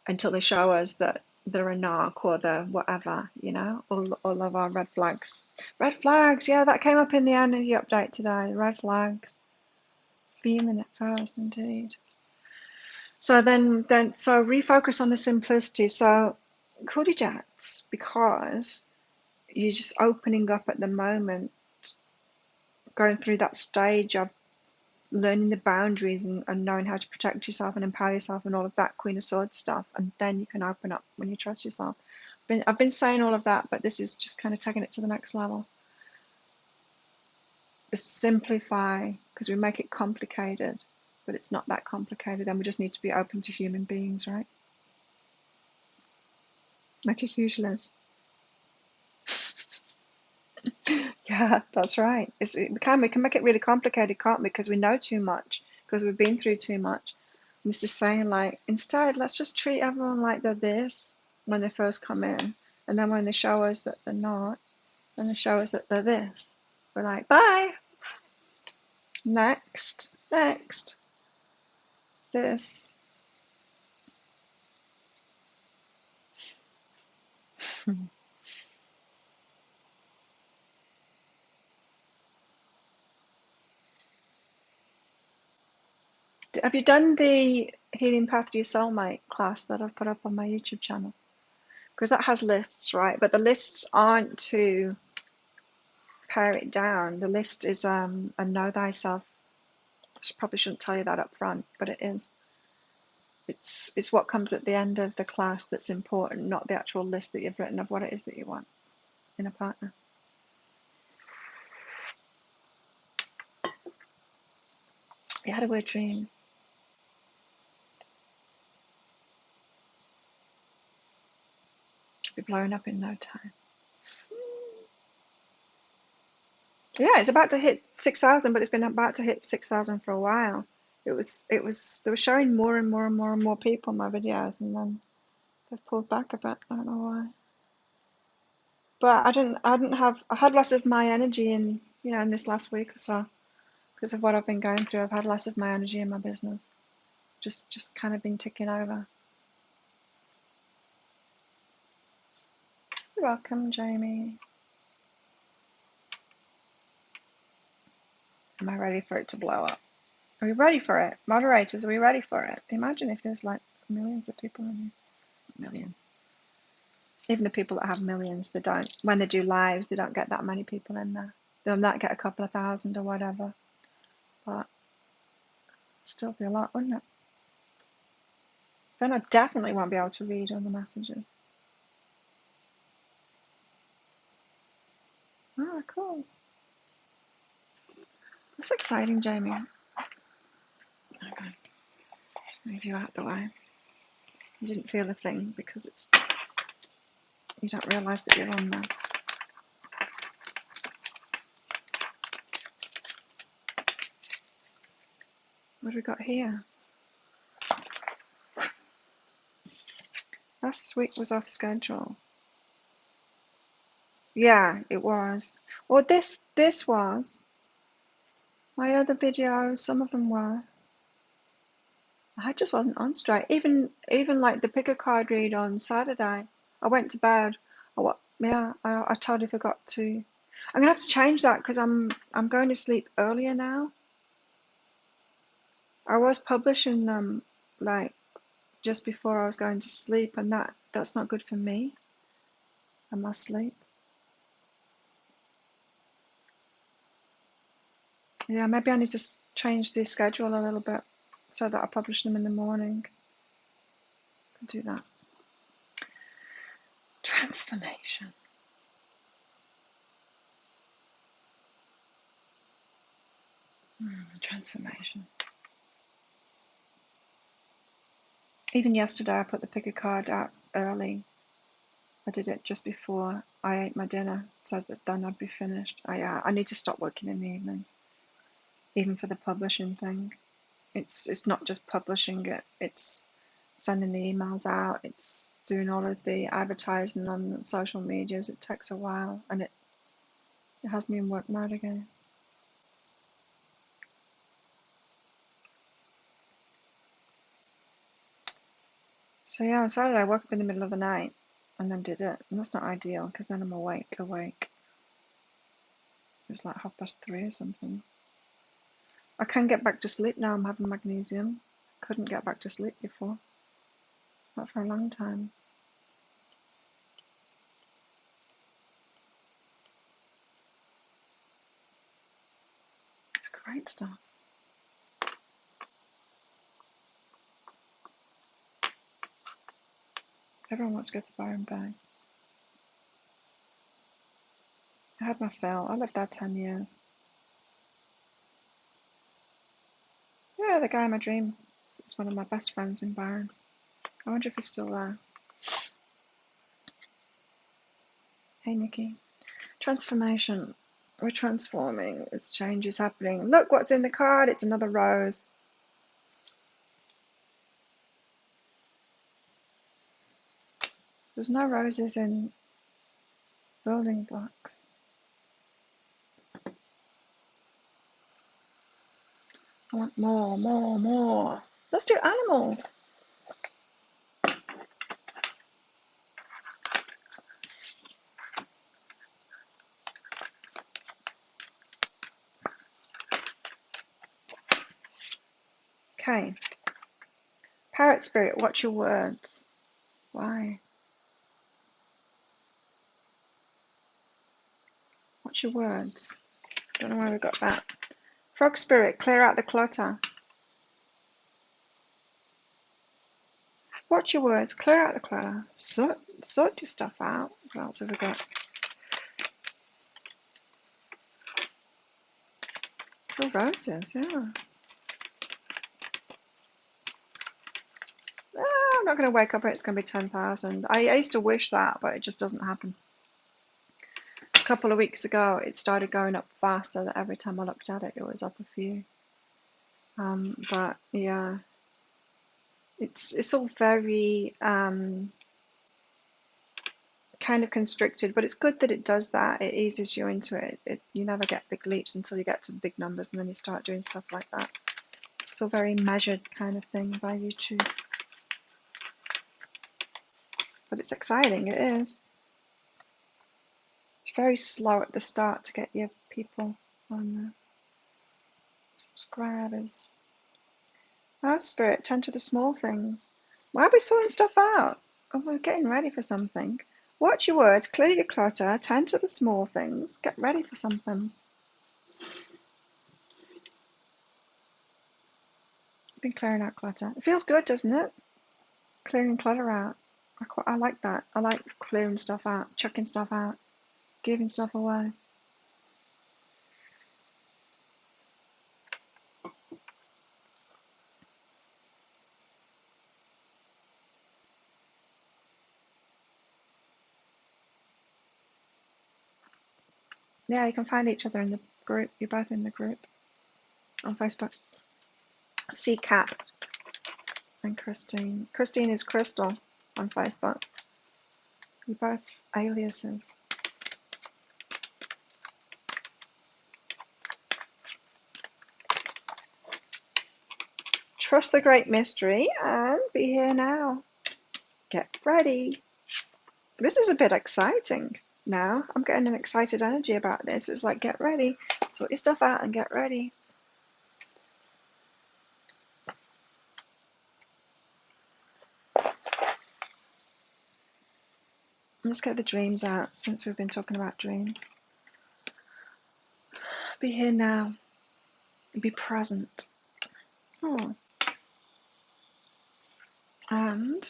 Speaker 1: until they show us that they're a narc or the whatever, all of our red flags. Red flags, yeah, that came up in the energy update today. Red flags. Feeling it first, indeed. So so refocus on the simplicity. So Cuddy Jets, because you're just opening up at the moment, going through that stage of learning the boundaries and knowing how to protect yourself and empower yourself and all of that Queen of Swords stuff, and then you can open up when you trust yourself. I've been saying all of that, but this is just kind of taking it to the next level. Just simplify, because we make it complicated, but it's not that complicated, and we just need to be open to human beings, right? Make a huge list. Yeah, that's right. We can make it really complicated, can't we? Because we know too much, because we've been through too much. And it's just saying, like, instead, let's just treat everyone like they're this when they first come in. And then when they show us that they're not, and they show us that they're this, we're like, bye. Next, this. Have you done the Healing Path to Your Soulmate class that I've put up on my YouTube channel? Because that has lists, right? But the lists aren't to pare it down. The list is a know thyself. I probably shouldn't tell you that up front, but it is. It's what comes at the end of the class that's important, not the actual list that you've written of what it is that you want in a partner. You had a weird dream. It'll be blowing up in no time. Yeah, it's about to hit 6,000, but it's been about to hit 6,000 for a while. They were showing more and more and more and more people in my videos, and then they've pulled back a bit. I don't know why. But I had less of my energy in this last week or so because of what I've been going through. I've had less of my energy in my business. Just kind of been ticking over. You're welcome, Jamie. Am I ready for it to blow up? Are we ready for it? Moderators, are we ready for it? Imagine if there's like millions of people in here. Millions. Even the people that have millions, when they do lives, they don't get that many people in there. They'll not get a couple of thousand or whatever. But still be a lot, wouldn't it? Then I definitely won't be able to read all the messages. Oh, cool. That's exciting, Jamie. Okay. Just move you out the way. You didn't feel a thing because you don't realise that you're on there. What have we got here? Last week was off schedule. Yeah, it was. Well, this was. My other videos, some of them were. I just wasn't on straight. Even like the pick a card read on Saturday, I went to bed. I totally forgot to. I'm gonna have to change that because I'm going to sleep earlier now. I was publishing them like just before I was going to sleep, and that's not good for me and my sleep. Yeah, maybe I need to change the schedule a little bit so that I publish them in the morning. I'll do that. Transformation. Transformation. Even yesterday, I put the pick a card out early. I did it just before I ate my dinner, so that then I'd be finished. I need to stop working in the evenings, even for the publishing thing. It's not just publishing it; it's sending the emails out. It's doing all of the advertising on social medias. It takes a while, and it has me in work mode again. So yeah, on Saturday I woke up in the middle of the night and then did it, and that's not ideal because then I'm awake. It's like 3:30 or something. I can get back to sleep now. I'm having magnesium. Couldn't get back to sleep before. Not for a long time. It's great stuff. Everyone wants to go to Byron Bay. I had my fill. I lived there 10 years. Yeah, the guy in my dream is one of my best friends in Byron. I wonder if he's still there. Hey, Nikki. Transformation. We're transforming. It's change is happening. Look what's in the card. It's another rose. There's no roses in building blocks. I want more. Let's do animals. Okay. Parrot spirit, watch your words. Why? Watch your words. Don't know why we got that. Frog spirit, clear out the clutter. Watch your words, clear out the clutter. Sort your stuff out. What else have we got? It's all roses, yeah. I'm not going to wake up and it's going to be 10,000. I used to wish that, but it just doesn't happen. A couple of weeks ago, it started going up fast, so that every time I looked at it, it was up a few. But yeah, it's all very kind of constricted, but it's good that it does that. It eases you into it. You never get big leaps until you get to the big numbers, and then you start doing stuff like that. It's all very measured kind of thing by YouTube. But it's exciting, it is. It's very slow at the start to get your people on the subscribers. Oh, Spirit, tend to the small things. Why are we sorting stuff out? Oh, we're getting ready for something. Watch your words, clear your clutter, tend to the small things, get ready for something. I've been clearing out clutter. It feels good, doesn't it? Clearing clutter out. I like that. I like clearing stuff out, chucking stuff out, giving stuff away. Yeah, you can find each other in the group. You're both in the group on Facebook. C Cap and Christine. Christine is Crystal on Facebook. You're both aliases. Trust the great mystery and be here now. Get ready. This is a bit exciting now. I'm getting an excited energy about this. It's like, get ready. Sort your stuff out and get ready. Let's get the dreams out since we've been talking about dreams. Be here now. Be present. Oh. And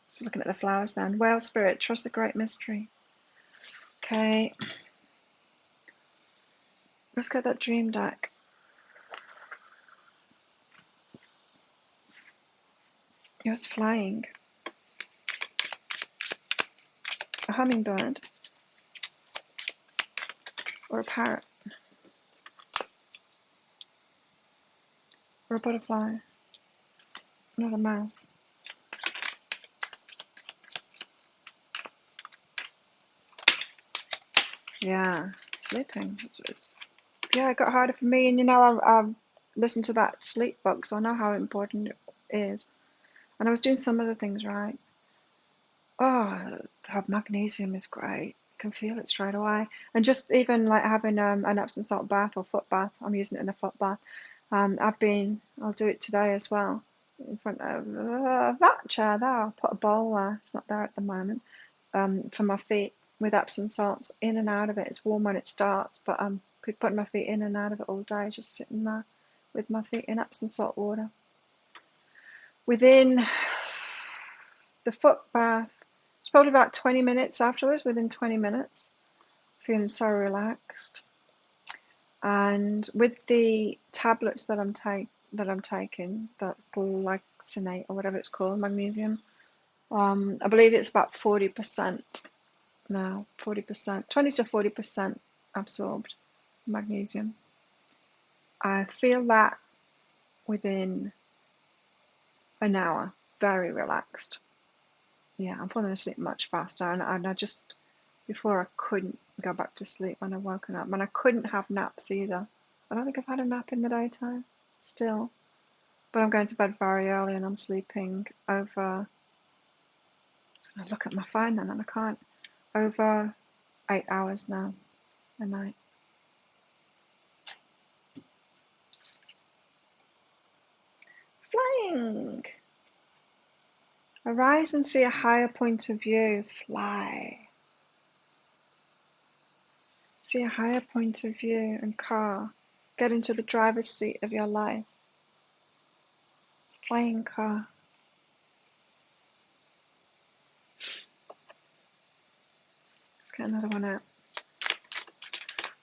Speaker 1: just looking at the flowers then. Whale spirit, trust the great mystery. Okay. Let's get that dream deck. It was flying. A hummingbird. Or a parrot. Or a butterfly. Not a mouse. Yeah, sleeping. Yeah, it got harder for me, and you know, I listened to that sleep book, so I know how important it is. And I was doing some of the things right. Oh, magnesium is great. You can feel it straight away. And just even like having an Epsom salt bath or foot bath. I'm using it in a foot bath. I'll do it today as well. In front of that chair there. I'll put a bowl there. It's not there at the moment. For my feet with Epsom salts in and out of it. It's warm when it starts, but I'm putting my feet in and out of it all day, just sitting there with my feet in Epsom salt water. Within the foot bath, it's probably about 20 minutes afterwards, within 20 minutes, feeling so relaxed. And with the tablets that I'm taking, that glycinate or whatever it's called, magnesium, I believe it's about 40% now, 40%, 20 to 40% absorbed magnesium. I feel that within an hour, very relaxed. Yeah, I'm falling asleep much faster, and I just, before I couldn't go back to sleep when I woken up, and I couldn't have naps either. I don't think I've had a nap in the daytime still, but I'm going to bed very early and I'm sleeping over, I look at my phone then and I can't, over 8 hours now a night. Flying. Arise and see a higher point of view. Fly. See a higher point of view and car. Get into the driver's seat of your life. Flying car. Let's get another one out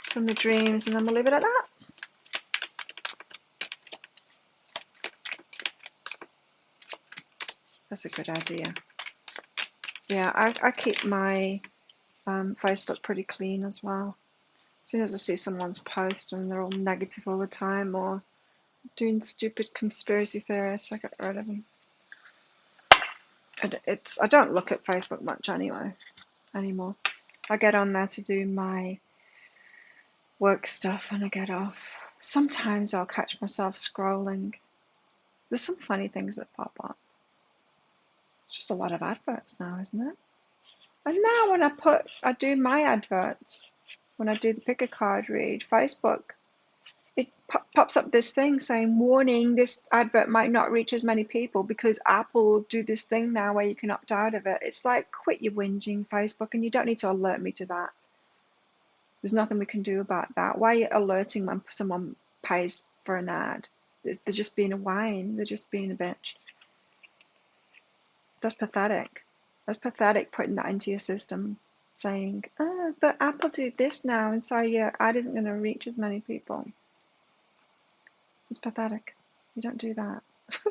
Speaker 1: from the dreams and then we'll leave it at that. That's a good idea. Yeah, I keep my Facebook pretty clean as well. As soon as I see someone's post and they're all negative all the time or doing stupid conspiracy theorists, I get rid of them. And I don't look at Facebook much anymore. I get on there to do my work stuff and I get off. Sometimes I'll catch myself scrolling. There's some funny things that pop up. It's just a lot of adverts now, isn't it? And now when I do my adverts, when I do the pick a card read, Facebook, it pops up this thing saying, warning, this advert might not reach as many people because Apple do this thing now where you can opt out of it. It's like, quit your whinging, Facebook, and you don't need to alert me to that. There's nothing we can do about that. Why are you alerting when someone pays for an ad? They're just being a whine. They're just being a bitch. That's pathetic. That's pathetic putting that into your system, saying, oh, but Apple do this now, and so your ad isn't going to reach as many people. It's pathetic. You don't do that.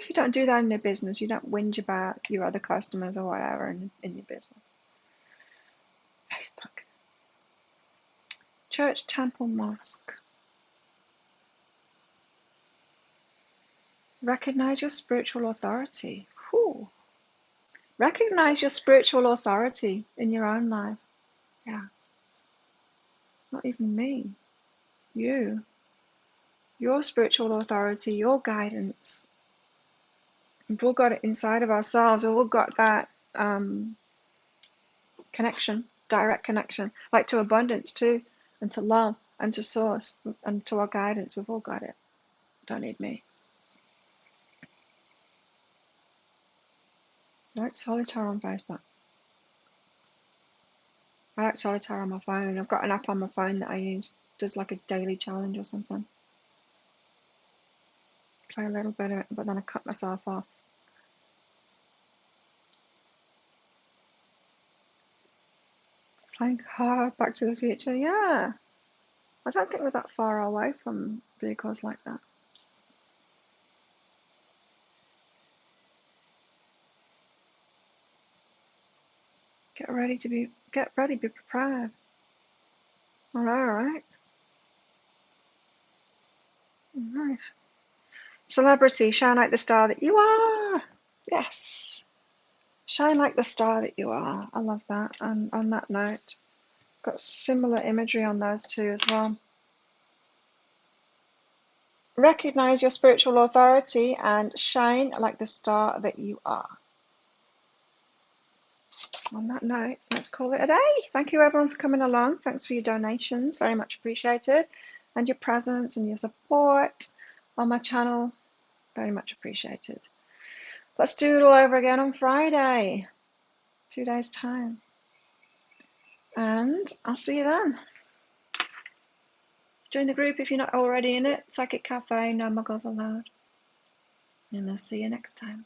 Speaker 1: You don't do that in your business. You don't whinge about your other customers or whatever in your business. Facebook. Church, temple, mosque. Recognize your spiritual authority. Whew. Recognize your spiritual authority in your own life. Yeah. Not even me. You. Your spiritual authority, your guidance. We've all got it inside of ourselves. We've all got that connection, direct connection, like to abundance too, and to love, and to source, and to our guidance. We've all got it. Don't need me. I like Solitaire on Facebook. I like Solitaire on my phone. I've got an app on my phone that I use. Does like a daily challenge or something. Play a little bit of it, but then I cut myself off. Playing hard, Back to the Future. Yeah. I don't think we're that far away from vehicles like that. Get ready, be prepared. All right. Nice. Celebrity, shine like the star that you are. Yes. Shine like the star that you are. I love that. And on that note, got similar imagery on those two as well. Recognize your spiritual authority and shine like the star that you are. On that note, let's call it a day. Thank you everyone for coming along. Thanks for your donations, very much appreciated. And your presence and your support on my channel, very much appreciated. Let's do it all over again on Friday, 2 days time. And I'll see you then. Join the group if you're not already in it. Psychic Cafe, no muggles allowed. And I'll see you next time.